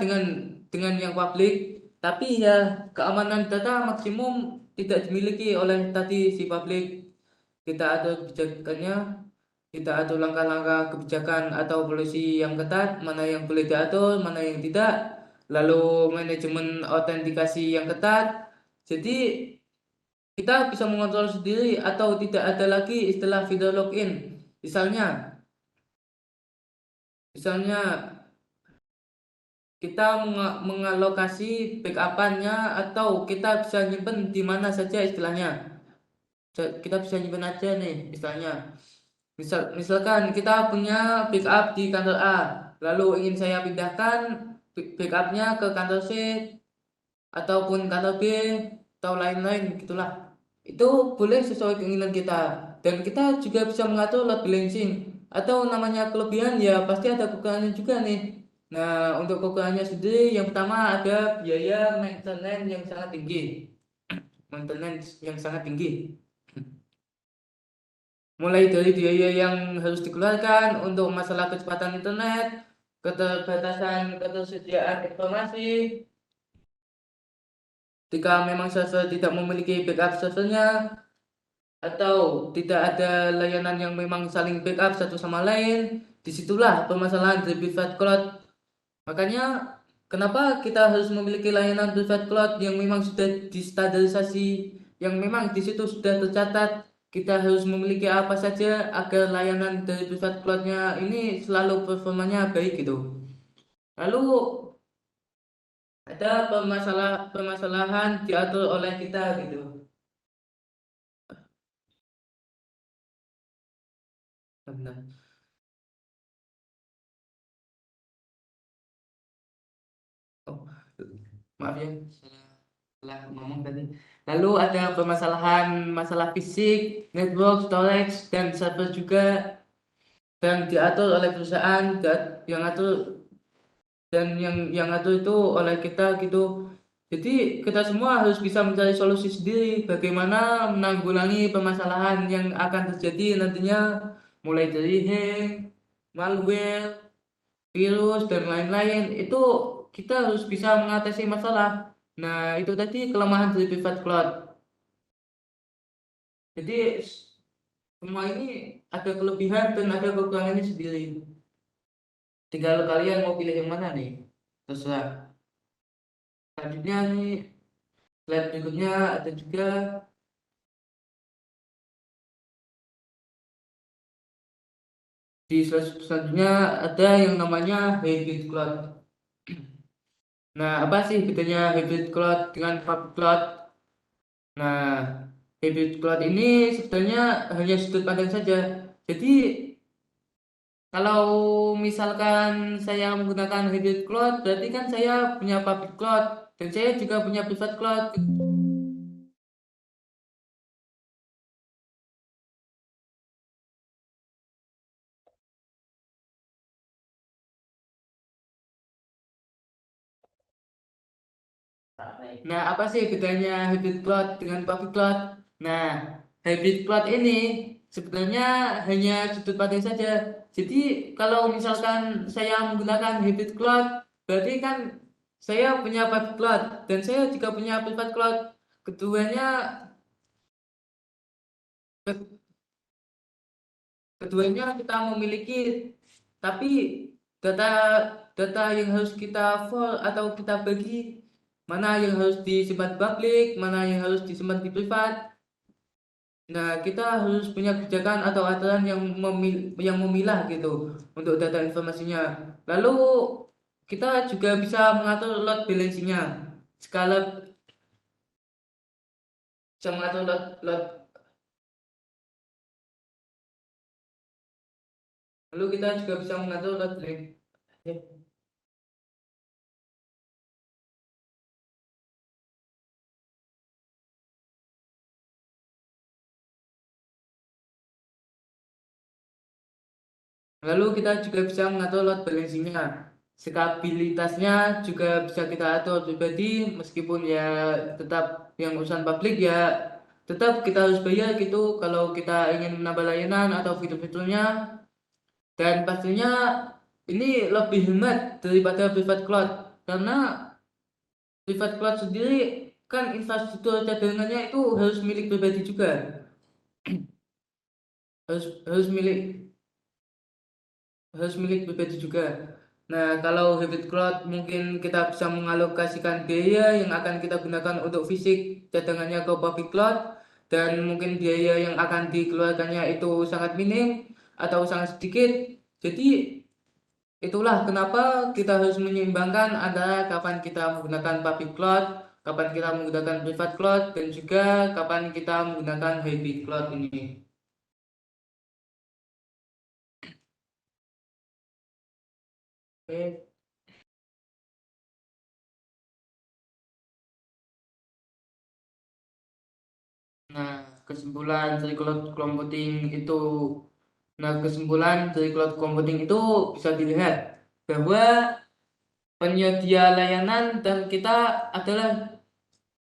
dengan yang publik, tapi ya keamanan data maksimum tidak dimiliki oleh tadi si publik. Kita atur kebijakannya, kita atur langkah-langkah kebijakan atau polisi yang ketat, mana yang boleh diatur, mana yang tidak. Lalu manajemen autentikasi yang ketat. Jadi kita bisa mengontrol sendiri atau tidak ada lagi istilah video login. Misalnya kita mengalokasi backupannya atau kita bisa nyimpen di mana saja istilahnya. Kita bisa nyimpen aja nih istilahnya. Misalkan kita punya backup di kantor A, lalu ingin saya pindahkan backupnya ke kantor C ataupun kantor B atau lain-lain gitulah. Itu boleh sesuai keinginan kita, dan kita juga bisa mengatur load balancing atau namanya kelebihan ya pasti ada kekurangannya juga nih. Nah, untuk kekurangannya sendiri yang pertama ada biaya maintenance yang sangat tinggi. Mulai dari biaya yang harus dikeluarkan untuk masalah kecepatan internet, keterbatasan ketersediaan informasi, jika memang server tidak memiliki backup servernya, atau tidak ada layanan yang memang saling backup satu sama lain, disitulah permasalahan dari private cloud. Makanya kenapa kita harus memiliki layanan private cloud yang memang sudah distandarisasi, yang memang di situ sudah tercatat kita harus memiliki apa saja agar layanan dari private cloud-nya ini selalu performanya baik gitu. Lalu ada permasalahan diatur oleh kita gitu. Benar. Oh, maaf ya, salah ngomong tadi. Lalu ada masalah fisik, network, storage, dan server juga, dan diatur oleh perusahaan yang atur, dan yang atur itu oleh kita gitu. Jadi kita semua harus bisa mencari solusi sendiri bagaimana menanggulangi permasalahan yang akan terjadi nantinya, mulai dari hack, malware, virus, dan lain-lain. Itu kita harus bisa mengatasi masalah. Nah, itu tadi kelemahan dari private cloud. Jadi semua ini ada kelebihan dan ada kekurangannya sendiri. Tinggal kalian mau pilih yang mana nih? Terserah. Selanjutnya nih, slide berikutnya ada juga di slide selanjutnya ada yang namanya hybrid cloud. Nah, apa sih bedanya hybrid cloud dengan public cloud? Nah, hybrid cloud ini sebenarnya hanya sudut pandang saja. Jadi, kalau misalkan saya menggunakan hybrid cloud, berarti kan saya punya public cloud dan saya juga punya private cloud. Nah, apa sih bedanya hybrid cloud dengan public cloud? Nah, hybrid cloud ini sebenarnya hanya sudut pandang saja. Jadi, kalau misalkan saya menggunakan hybrid cloud, berarti kan saya punya public cloud dan saya juga punya private cloud. Keduanya keduanya kita memiliki, tapi data data yang harus kita for atau kita bagi, mana yang harus disimpan publik, mana yang harus disimpan di privat. Nah, kita harus punya kebijakan atau aturan yang memilah gitu untuk data informasinya. Lalu kita juga bisa mengatur load balancingnya. Skala bisa mengatur load. Lalu kita juga bisa mengatur load balancing. Lalu kita juga bisa mengatur load balancingnya. Stabilitasnya juga bisa kita atur pribadi, meskipun ya tetap yang urusan publik ya tetap kita harus bayar gitu kalau kita ingin menambah layanan atau fitur-fiturnya. Dan pastinya ini lebih hemat daripada private cloud, karena private cloud sendiri kan infrastruktur cadangannya itu harus milik pribadi juga, harus milik pribadi juga. Nah, kalau hybrid cloud mungkin kita bisa mengalokasikan biaya yang akan kita gunakan untuk fisik cadangannya ke public cloud, dan mungkin biaya yang akan dikeluarkannya itu sangat minim atau sangat sedikit. Jadi itulah kenapa kita harus menyeimbangkan antara kapan kita menggunakan public cloud, kapan kita menggunakan private cloud, dan juga kapan kita menggunakan hybrid cloud ini. Oke. Nah, kesimpulan dari cloud computing itu, kesimpulan dari cloud computing itu bisa dilihat bahwa penyedia layanan dan kita adalah,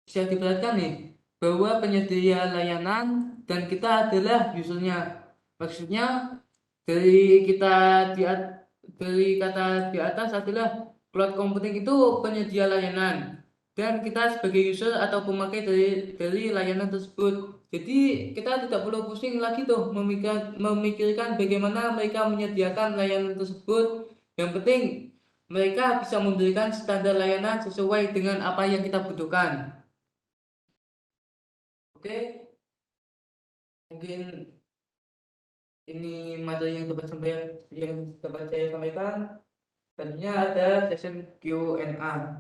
bisa diperhatikan nih, bahwa penyedia layanan dan kita adalah usernya. Maksudnya dari kita di dari kata di atas adalah cloud computing itu penyedia layanan, dan kita sebagai user atau pemakai dari layanan tersebut. Jadi kita tidak perlu pusing lagi tuh memikirkan bagaimana mereka menyediakan layanan tersebut. Yang penting mereka bisa memberikan standar layanan sesuai dengan apa yang kita butuhkan. Oke, mungkin ini materi yang dapat saya sampaikan. Selanjutnya ada session Q&A.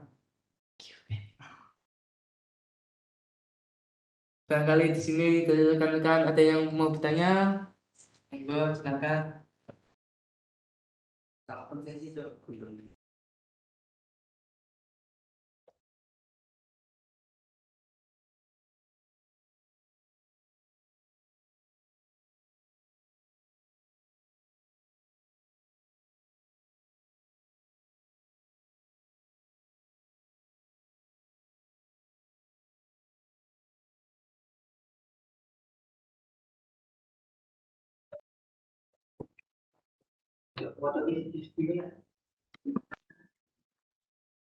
Barangkali di sini dari rekan-rekan ada yang mau bertanya, monggo silakan.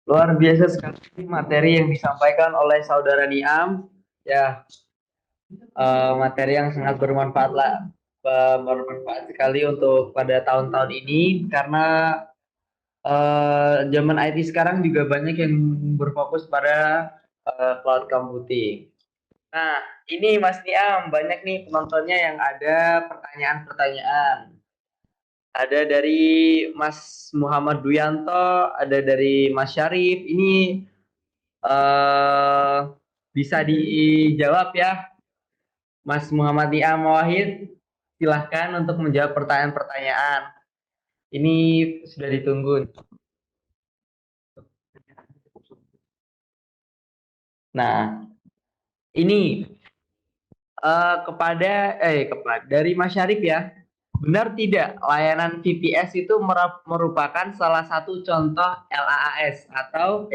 Luar biasa sekali materi yang disampaikan oleh saudara Niam. Ya, materi yang sangat bermanfaat lah, bermanfaat sekali untuk pada tahun-tahun ini, karena zaman IT sekarang juga banyak yang berfokus pada cloud computing. Nah, ini Mas Niam, banyak nih penontonnya yang ada pertanyaan-pertanyaan. Ada dari Mas Muhammad Duyanto, ada dari Mas Syarif. Ini bisa dijawab ya, Mas Muhammad Niam Wahid. Silahkan untuk menjawab pertanyaan-pertanyaan. Ini sudah ditunggu. Nah, ini kepada dari Mas Syarif ya. Benar tidak layanan VPS itu merupakan salah satu contoh LAAS atau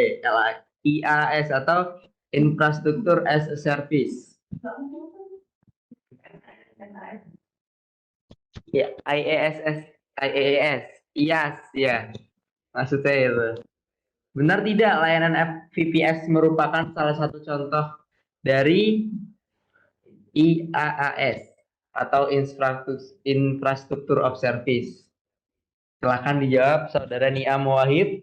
IaaS atau infrastruktur as a service? Ya, IaaS, IaaS ya. Maksud saya itu. Benar tidak layanan VPS merupakan salah satu contoh dari IaaS atau infrastruktur of service? Silahkan dijawab, saudara Niam Wahid.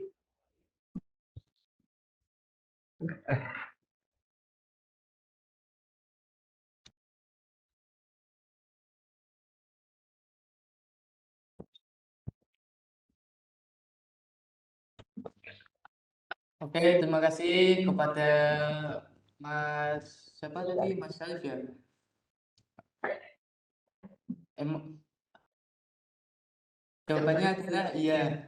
Oke, terima kasih kepada Mas siapa tadi Mas Syarif ya. Jawabannya adalah iya.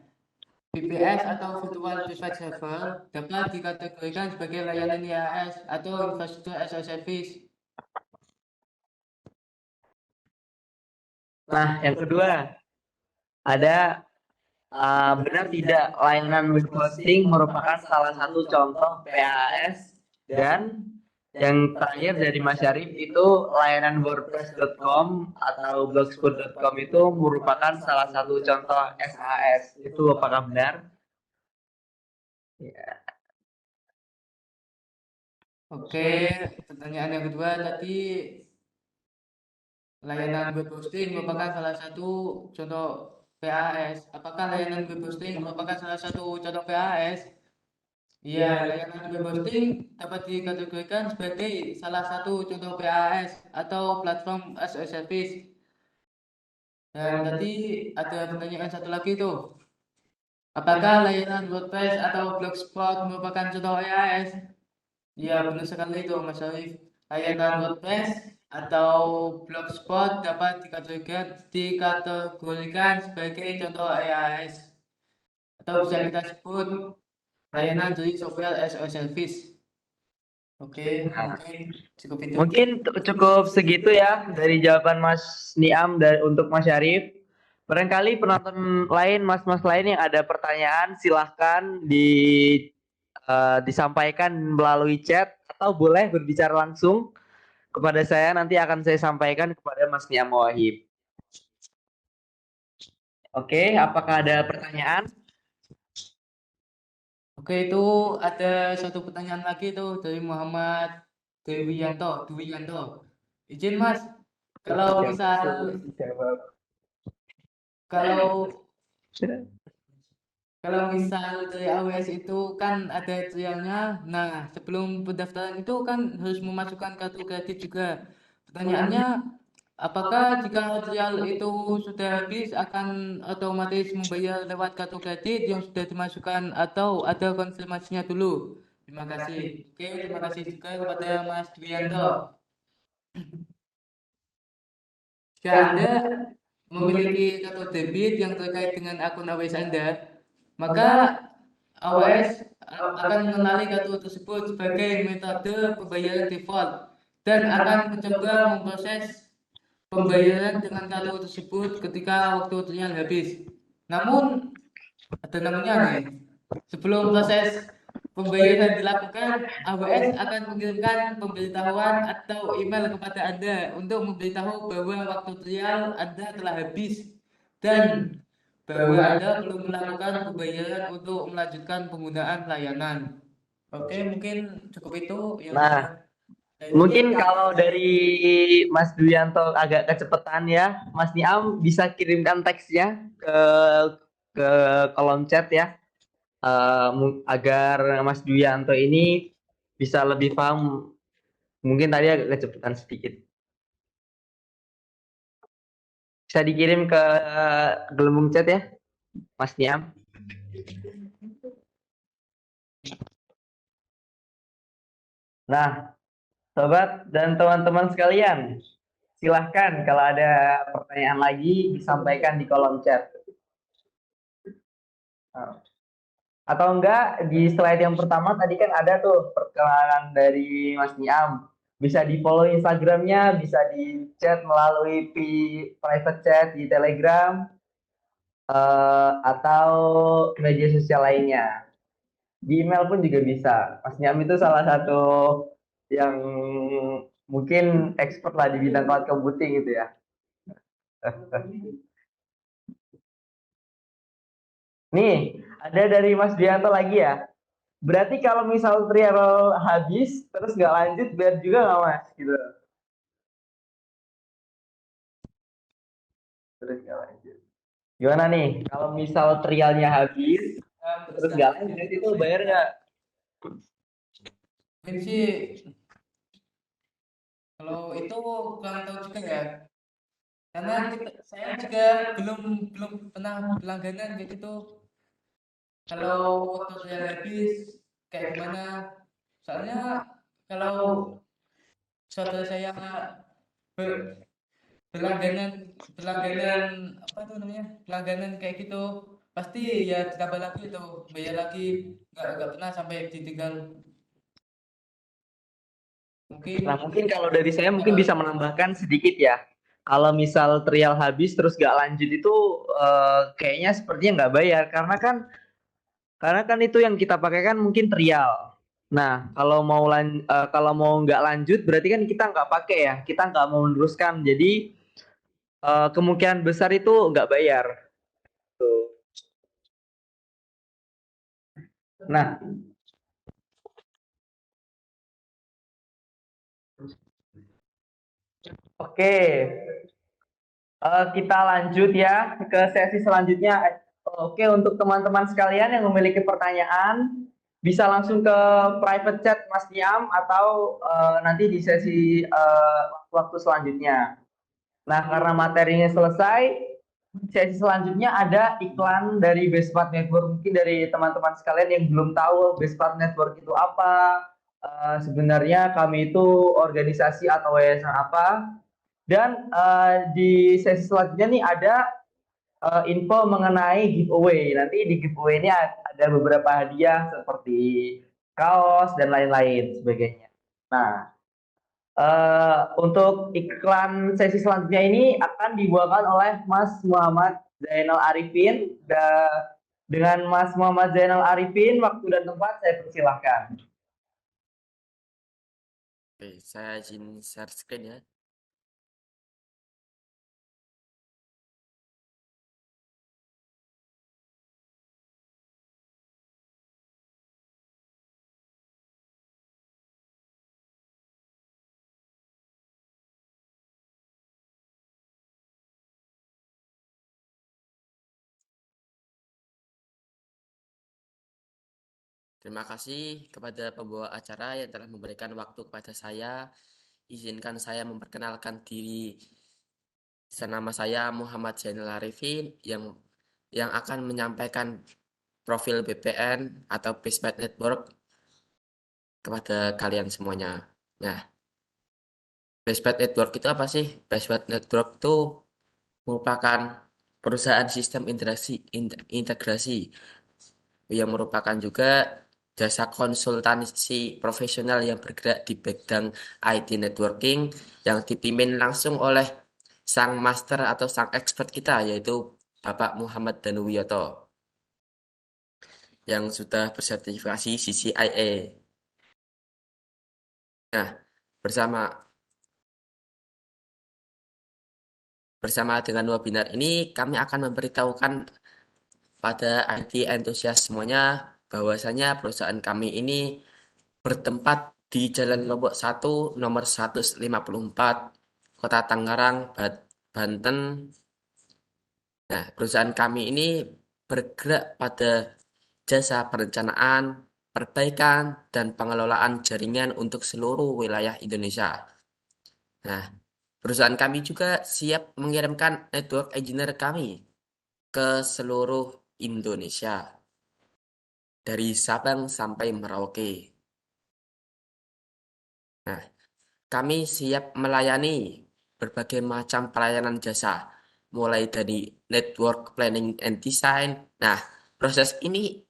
VPS atau Virtual Private Server dapat dikategorikan sebagai layanan IaaS atau infrastruktur as a service.
Nah, yang kedua ada benar tidak layanan web hosting merupakan salah satu contoh PaaS, dan yang terakhir dari Mas Syarif itu layanan WordPress.com atau blogspot.com itu merupakan salah satu contoh SaaS. Itu apakah benar? Ya.
Oke, pertanyaan yang kedua tadi layanan web hosting merupakan salah satu contoh PaaS. Apakah layanan web hosting merupakan salah satu contoh PaaS? Iya, layanan web hosting dapat dikategorikan sebagai salah satu contoh PaaS atau platform as a service. Dan tadi ada pertanyaan satu lagi tuh. Apakah layanan WordPress atau Blogspot merupakan contoh PaaS? Ya, benar sekali itu, Mas Arif. Layanan WordPress atau Blogspot dapat dikategorikan sebagai contoh IaaS atau bisa kita sebut layanan dari software as a service. Oke, mungkin cukup itu.
Mungkin cukup segitu ya dari jawaban Mas Niam dan untuk Mas Syarif. Barangkali penonton lain, mas-mas lain yang ada pertanyaan, silahkan disampaikan melalui chat atau boleh berbicara langsung kepada saya. Nanti akan saya sampaikan kepada Mas Niam Wahib. Oke, apakah ada pertanyaan?
Oke, itu ada satu pertanyaan lagi tuh dari Muhammad Dewiyanto. Izin Mas, kalau misal kalau kalau misal dari AWS itu kan ada trialnya. Nah, sebelum pendaftaran itu kan harus memasukkan kartu kredit juga. Pertanyaannya, apakah jika trial itu sudah habis akan otomatis membayar lewat kartu kredit yang sudah dimasukkan atau ada konfirmasinya dulu? Terima kasih. Oke, terima kasih juga kepada Mas Dwianto. Jika Anda memiliki kartu debit yang terkait dengan akun AWS Anda, maka AWS akan mengenali kartu tersebut sebagai metode pembayaran default dan akan mencoba memproses pembayaran dengan kartu tersebut ketika waktu trial habis. Namun ada namanya nih. Sebelum proses pembayaran dilakukan, AWS akan mengirimkan pemberitahuan atau email kepada Anda untuk memberitahu bahwa waktu trial Anda telah habis dan bahwa Anda belum melakukan pembayaran untuk melanjutkan penggunaan layanan. Oke, mungkin cukup itu yang
Nah,
saya
mungkin kalau dari Mas Duyanto agak kecepatan ya, Mas Niam bisa kirimkan teksnya ke kolom chat ya, agar Mas Duyanto ini bisa lebih paham. Mungkin tadi agak kecepatan sedikit. Bisa dikirim ke gelembung chat ya, Mas Niam. Nah, sobat dan teman-teman sekalian, silahkan kalau ada pertanyaan lagi disampaikan di kolom chat. Atau enggak, di slide yang pertama tadi kan ada tuh perkenalan dari Mas Niam. Bisa di follow Instagramnya, bisa di chat melalui private chat di Telegram, atau media sosial lainnya. Di email pun juga bisa. Mas Niam itu salah satu yang mungkin expert lah di bidang cloud computing gitu ya. Nih, ada dari Mas Dianto lagi ya. Berarti kalau misal trial habis terus nggak lanjut, biar juga nggak Mas? Gitu. Terus nggak lanjut. Gimana nih? Kalau misal trialnya habis terus nggak lanjut, itu bayar nggak?
mungkin sih kalau itu kurang tahu juga ya. Karena saya juga belum belum pernah berlangganan kayak gitu. Kalau waktu saya habis kayak gimana. Soalnya kalau saudara saya be- berlangganan berlangganan apa tuh namanya, berlangganan kayak gitu, pasti ya ditambah lagi tuh, bayar lagi, nggak pernah sampai ditinggal. Mungkin
Nah, mungkin kalau dari saya mungkin
kalau
bisa menambahkan sedikit ya. Kalau misal trial habis terus gak lanjut itu kayaknya sepertinya nggak bayar karena kan itu yang kita pakai kan mungkin trial. Nah, kalau mau nggak lanjut berarti kan kita nggak pakai ya, kita nggak mau meneruskan. Jadi kemungkinan besar itu nggak bayar. Tuh. Nah, oke. Kita lanjut ya ke sesi selanjutnya. Oke, untuk teman-teman sekalian yang memiliki pertanyaan, bisa langsung ke private chat Mas Niam atau nanti di sesi waktu selanjutnya. Nah, karena materinya selesai, sesi selanjutnya ada iklan dari Bespat Network. Mungkin dari teman-teman sekalian yang belum tahu Bespat Network itu apa, sebenarnya kami itu organisasi atau yayasan apa. Dan di sesi selanjutnya nih ada info mengenai giveaway. Nanti di giveaway ini ada beberapa hadiah seperti kaos dan lain-lain sebagainya. Nah, untuk iklan sesi selanjutnya ini akan dibawakan oleh Mas Muhammad Zainal Arifin. Dengan Mas Muhammad Zainal Arifin, waktu dan tempat saya persilahkan.
Oke, saya izin share screen ya. Terima kasih kepada pembawa acara yang telah memberikan waktu kepada saya. Izinkan saya memperkenalkan diri. Nama saya Muhammad Zainal Arifin yang akan menyampaikan profil BPN atau Baseband Network kepada kalian semuanya. Nah, Baseband Network itu apa sih? Baseband Network itu merupakan perusahaan sistem integrasi yang merupakan juga jasa konsultansi profesional yang bergerak di bidang IT networking yang dipimpin langsung oleh sang master atau sang expert kita yaitu Bapak Muhammad Danuwiyoto yang sudah bersertifikasi CCIA. Nah, bersama bersama dengan webinar ini kami akan memberitahukan pada IT entusias semuanya bahwasanya perusahaan kami ini bertempat di Jalan Lombok 1 nomor 154 Kota Tangerang, Banten. Nah, perusahaan kami ini bergerak pada jasa perencanaan, perbaikan, dan pengelolaan jaringan untuk seluruh wilayah Indonesia. Nah, perusahaan kami juga siap mengirimkan network engineer kami ke seluruh Indonesia, dari Sabang sampai Merauke. Nah, kami siap melayani berbagai macam pelayanan jasa, mulai dari network planning and design. Nah, proses ini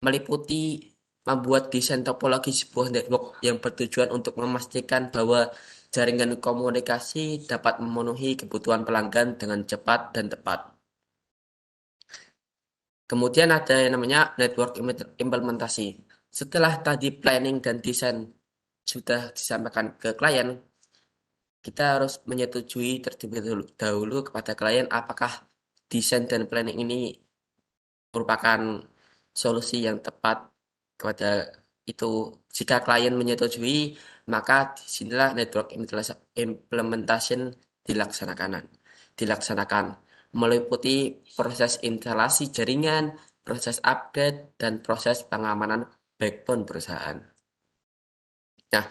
meliputi membuat desain topologi sebuah network yang bertujuan untuk memastikan bahwa jaringan komunikasi dapat memenuhi kebutuhan pelanggan dengan cepat dan tepat. Kemudian ada yang namanya network implementasi. Setelah tadi planning dan desain sudah disampaikan ke klien, kita harus menyetujui terlebih dahulu kepada klien apakah desain dan planning ini merupakan solusi yang tepat kepada itu. Jika klien menyetujui, maka disinilah network implementation dilaksanakan meliputi proses instalasi jaringan, proses update, dan proses pengamanan backbone perusahaan. Nah,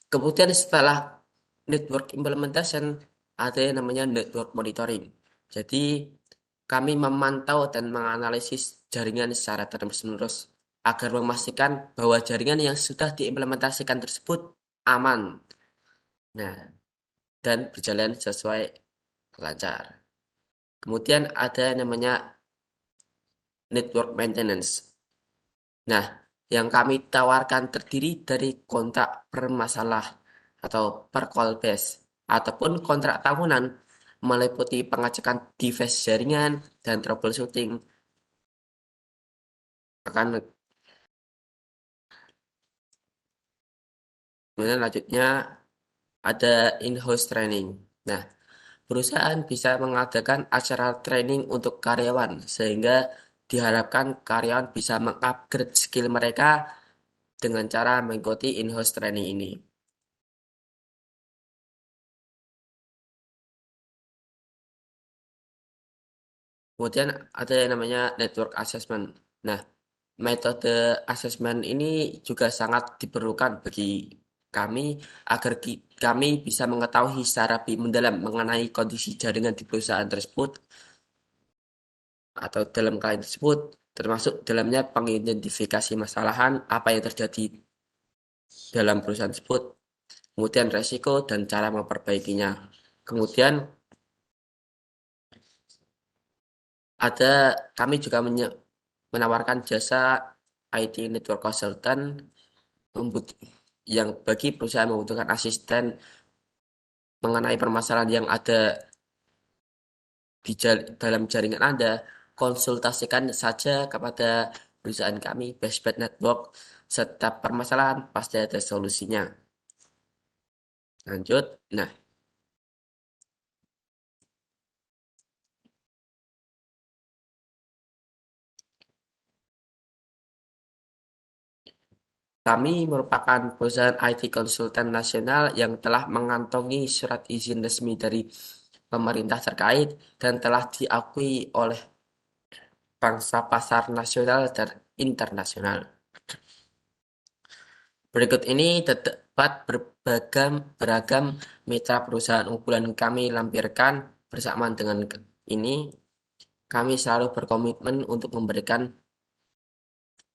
kemudian setelah network implementation ada yang namanya network monitoring. Jadi kami memantau dan menganalisis jaringan secara terus-menerus agar memastikan bahwa jaringan yang sudah diimplementasikan tersebut aman. Nah, dan berjalan sesuai lancar. Kemudian ada yang namanya network maintenance. Nah, yang kami tawarkan terdiri dari kontrak per masalah atau per call base ataupun kontrak tahunan meliputi pengecekan device jaringan dan troubleshooting. Akan kemudian lanjutnya ada in-house training. Nah, perusahaan bisa mengadakan acara training untuk karyawan sehingga diharapkan karyawan bisa mengupgrade skill mereka dengan cara mengikuti in-house training ini. Kemudian ada yang namanya network assessment. Nah, metode assessment ini juga sangat diperlukan bagi kami agar kami bisa mengetahui secara lebih mendalam mengenai kondisi jaringan di perusahaan tersebut atau dalam klien tersebut, termasuk dalamnya pengidentifikasi masalahan apa yang terjadi dalam perusahaan tersebut, kemudian resiko dan cara memperbaikinya. Kemudian ada kami juga menawarkan jasa IT Network Consultant yang bagi perusahaan membutuhkan asisten mengenai permasalahan yang ada di dalam jaringan Anda, konsultasikan saja kepada perusahaan kami, Bestbed Network. Setiap permasalahan pasti ada solusinya. Lanjut. Nah, kami merupakan perusahaan IT konsultan nasional yang telah mengantongi surat izin resmi dari pemerintah terkait dan telah diakui oleh pangsa pasar nasional dan internasional. Berikut ini terdapat beragam mitra perusahaan unggulan kami lampirkan. Bersamaan dengan ini, kami selalu berkomitmen untuk memberikan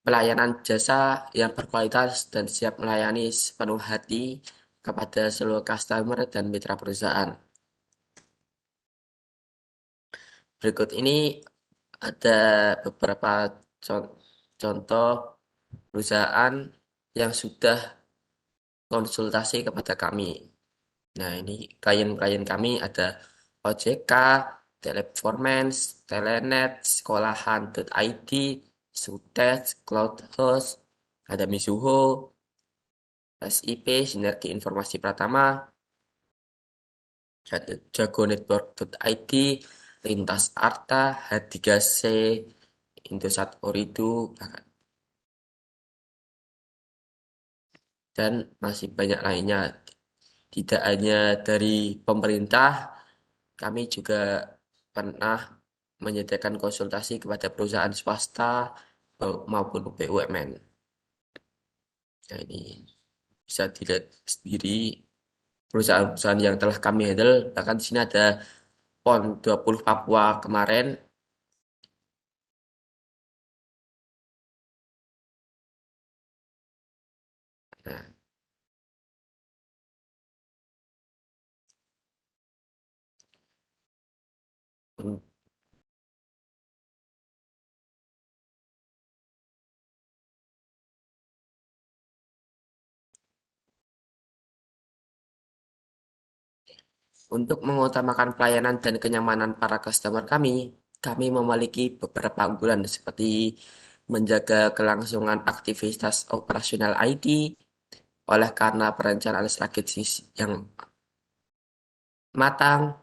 pelayanan jasa yang berkualitas dan siap melayani sepenuh hati kepada seluruh customer dan mitra perusahaan. Berikut ini ada beberapa contoh perusahaan yang sudah konsultasi kepada kami. Nah, ini klien-klien kami ada OJK, Teleperformance, Telenet, Sekolahan.id, Sutes, Cloudhost, ada Mizuho, SIP, Sinergi Informasi Pratama, Jagonetwork.id, Lintas Arta, H3C, Indosat Oridu, dan masih banyak lainnya. Tidak hanya dari pemerintah, kami juga pernah menyediakan konsultasi kepada perusahaan swasta maupun BUMN. Nah, ini bisa dilihat sendiri perusahaan-perusahaan yang telah kami handle. Bahkan di sini ada PON 20 Papua kemarin. Nah, untuk mengutamakan pelayanan dan kenyamanan para customer kami memiliki beberapa unggulan seperti menjaga kelangsungan aktivitas operasional IT oleh karena perencanaan strategis yang matang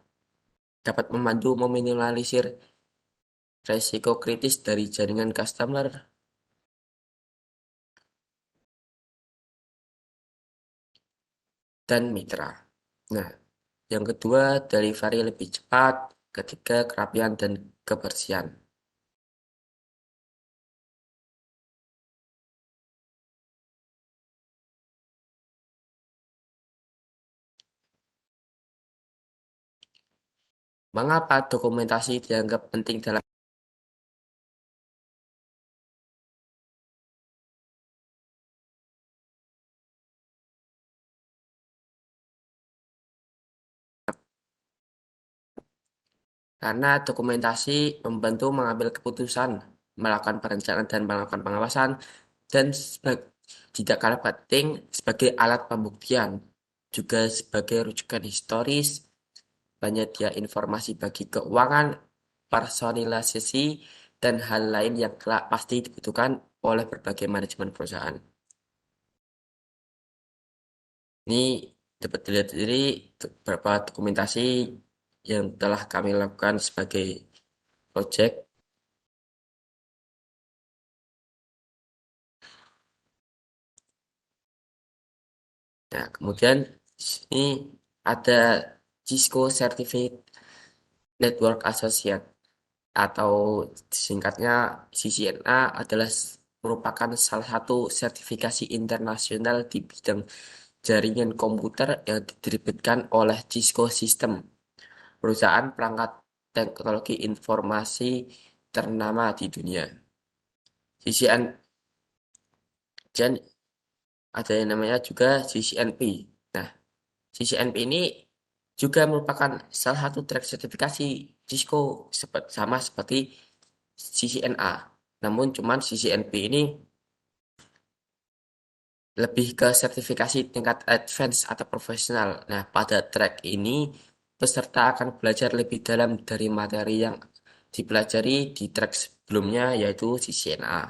dapat membantu meminimalisir resiko kritis dari jaringan customer dan mitra. Nah, yang kedua, delivery lebih cepat, ketiga, kerapian dan kebersihan. Mengapa dokumentasi dianggap penting dalam karena dokumentasi membantu mengambil keputusan, melakukan perencanaan dan melakukan pengawasan, dan tidak kalah penting sebagai alat pembuktian, juga sebagai rujukan historis, penyedia informasi bagi keuangan, personalisasi, dan hal lain yang kelak pasti dibutuhkan oleh berbagai manajemen perusahaan. Ini dapat dilihat dari beberapa dokumentasi yang telah kami lakukan sebagai project. Nah, kemudian ini ada Cisco Certificate Network Associate atau singkatnya CCNA adalah merupakan salah satu sertifikasi internasional di bidang jaringan komputer yang diterbitkan oleh Cisco System, perusahaan perangkat teknologi informasi ternama di dunia. CCN dan ada yang namanya juga CCNP. Nah, CCNP ini juga merupakan salah satu track sertifikasi Cisco sama seperti CCNA. Namun cuman CCNP ini lebih ke sertifikasi tingkat advance atau profesional. Nah, pada track ini peserta akan belajar lebih dalam dari materi yang dipelajari di track sebelumnya yaitu CCNA.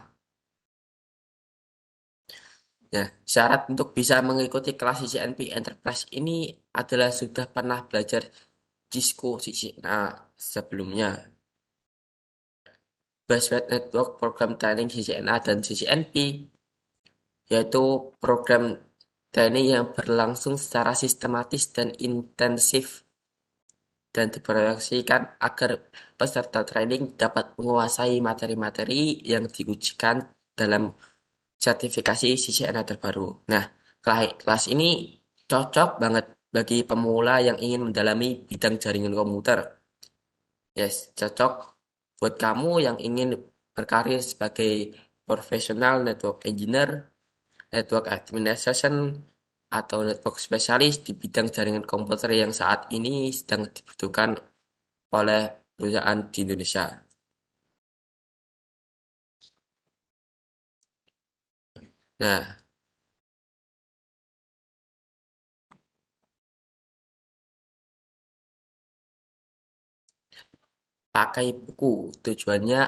Nah, syarat untuk bisa mengikuti kelas CCNP Enterprise ini adalah sudah pernah belajar Cisco CCNA sebelumnya. Buzzword Network Program Training CCNA dan CCNP yaitu program training yang berlangsung secara sistematis dan intensif dan diproyeksikan agar peserta training dapat menguasai materi-materi yang diujikan dalam sertifikasi CCNA terbaru. Nah, kelas ini cocok banget bagi pemula yang ingin mendalami bidang jaringan komputer. Yes, cocok buat kamu yang ingin berkarir sebagai profesional network engineer, network administration, atau network spesialis di bidang jaringan komputer yang saat ini sedang dibutuhkan oleh perusahaan di Indonesia. Nah, pakai buku tujuannya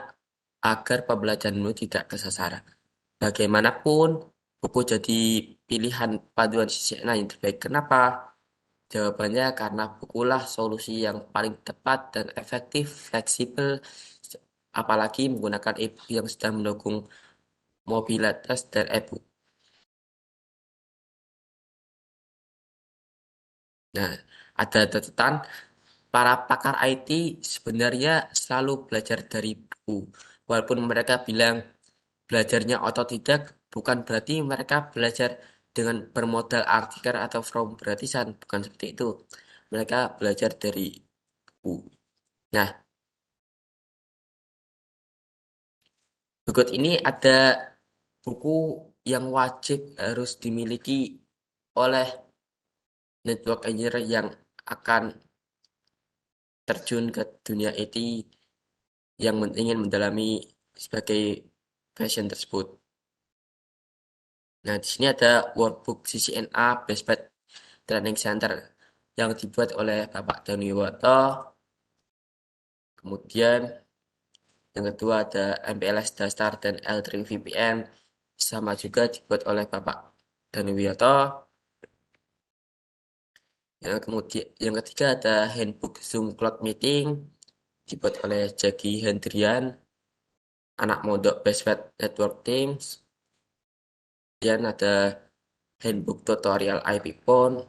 agar pembelajaranmu tidak kesasar. Bagaimanapun, buku jadi pilihan paduan sisanya yang terbaik. Kenapa? Jawabannya karena bukulah solusi yang paling tepat dan efektif, fleksibel, apalagi menggunakan e-book yang sudah mendukung mobilitas dan e-book. Nah, ada catatan, para pakar IT sebenarnya selalu belajar dari buku. Walaupun mereka bilang belajarnya otodidak, bukan berarti mereka belajar dengan bermodal artikel atau from gratisan, bukan seperti itu. Mereka belajar dari buku. Nah, berikut ini ada buku yang wajib harus dimiliki oleh network engineer yang akan terjun ke dunia IT yang ingin mendalami sebagai passion tersebut. Nah, di sini ada workbook CCNA Best Path Training Center yang dibuat oleh Bapak Doni Woto. Kemudian yang kedua ada MPLS Dasar dan L3 VPN sama juga dibuat oleh Bapak Doni Wiyoto. Yang ketiga ada Handbook Zoom Cloud Meeting dibuat oleh Jagi Hendrian, anak mondok Best Path Network Teams. Kemudian ada Handbook Tutorial IP Phone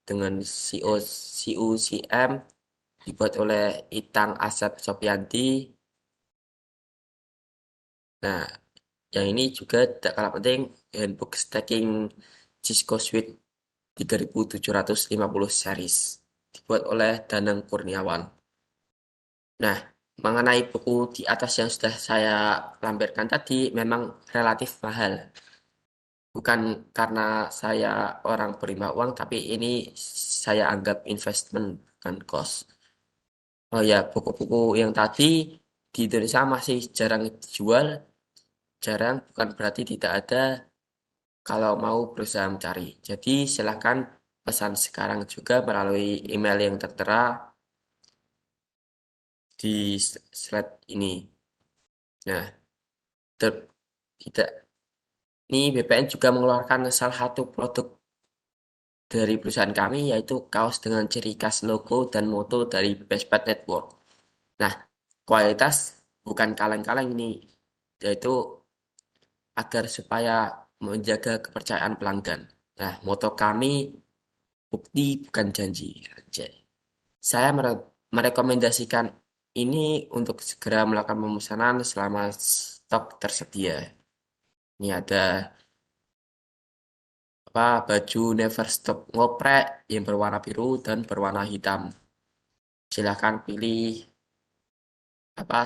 dengan CUCM dibuat oleh Itang Asep Sopianti. Nah, yang ini juga tidak kalah penting, Handbook Stacking Cisco Suite 3750 series dibuat oleh Danang Kurniawan. Nah, mengenai buku di atas yang sudah saya lampirkan tadi memang relatif mahal. Bukan karena saya orang berima uang, tapi ini saya anggap investment, bukan cost. Oh ya, buku-buku yang tadi di Indonesia masih jarang dijual. Jarang bukan berarti tidak ada kalau mau berusaha mencari. Jadi silahkan pesan sekarang juga melalui email yang tertera di slide ini. Nah, tidak. Ini BPN juga mengeluarkan salah satu produk dari perusahaan kami yaitu kaos dengan ciri khas logo dan moto dari Bestpad Network. Nah, kualitas bukan kaleng-kaleng ini, yaitu agar supaya menjaga kepercayaan pelanggan. Nah, moto kami bukti bukan janji. Anjay. Saya merekomendasikan ini untuk segera melakukan pemesanan selama stok tersedia. Ini ada baju Never Stop ngoprek yang berwarna biru dan berwarna hitam. Silahkan pilih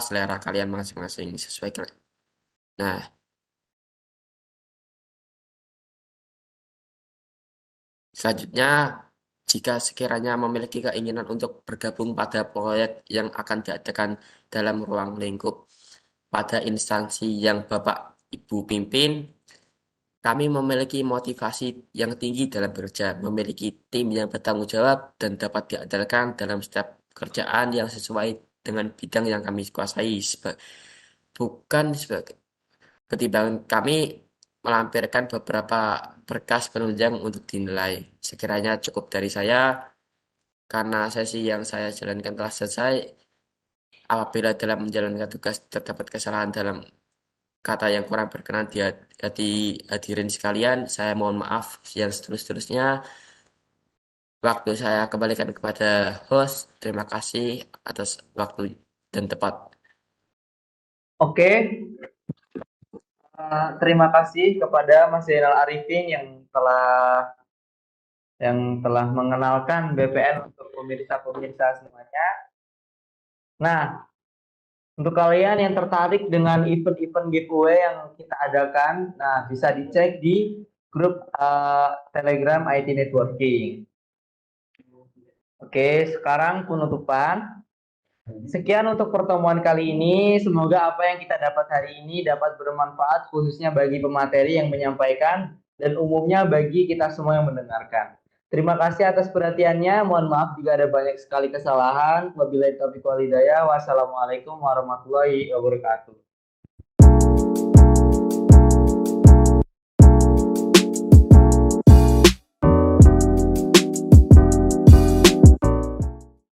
selera kalian masing-masing sesuai. Nah, selanjutnya, jika sekiranya memiliki keinginan untuk bergabung pada proyek yang akan diadakan dalam ruang lingkup pada instansi yang Bapak Ibu pimpin, kami memiliki motivasi yang tinggi dalam bekerja, memiliki tim yang bertanggung jawab dan dapat diandalkan dalam setiap pekerjaan yang sesuai dengan bidang yang kami kuasai. Bukan sebagai Pertimbangan kami melampirkan beberapa berkas penunjang untuk dinilai. Sekiranya cukup dari saya, karena sesi yang saya jalankan telah selesai. Apabila dalam menjalankan tugas terdapat kesalahan dalam kata yang kurang berkenan di hati hadirin sekalian, saya mohon maaf yang setulus-tulusnya. Waktu saya kembalikan kepada host. Terima kasih atas waktu dan tempat.
Oke, terima kasih kepada Mas Zainal Arifin yang telah mengenalkan BPN untuk pemirsa-pemirsa semuanya. Nah, untuk kalian yang tertarik dengan event-event giveaway yang kita adakan, nah bisa dicek di grup Telegram IT Networking. Oke, sekarang penutupan. Sekian untuk pertemuan kali ini. Semoga apa yang kita dapat hari ini dapat bermanfaat khususnya bagi pemateri yang menyampaikan dan umumnya bagi kita semua yang mendengarkan. Terima kasih atas perhatiannya. Mohon maaf jika ada banyak sekali kesalahan. Wabillahi taufiq wal hidayah. Wassalamualaikum warahmatullahi wabarakatuh.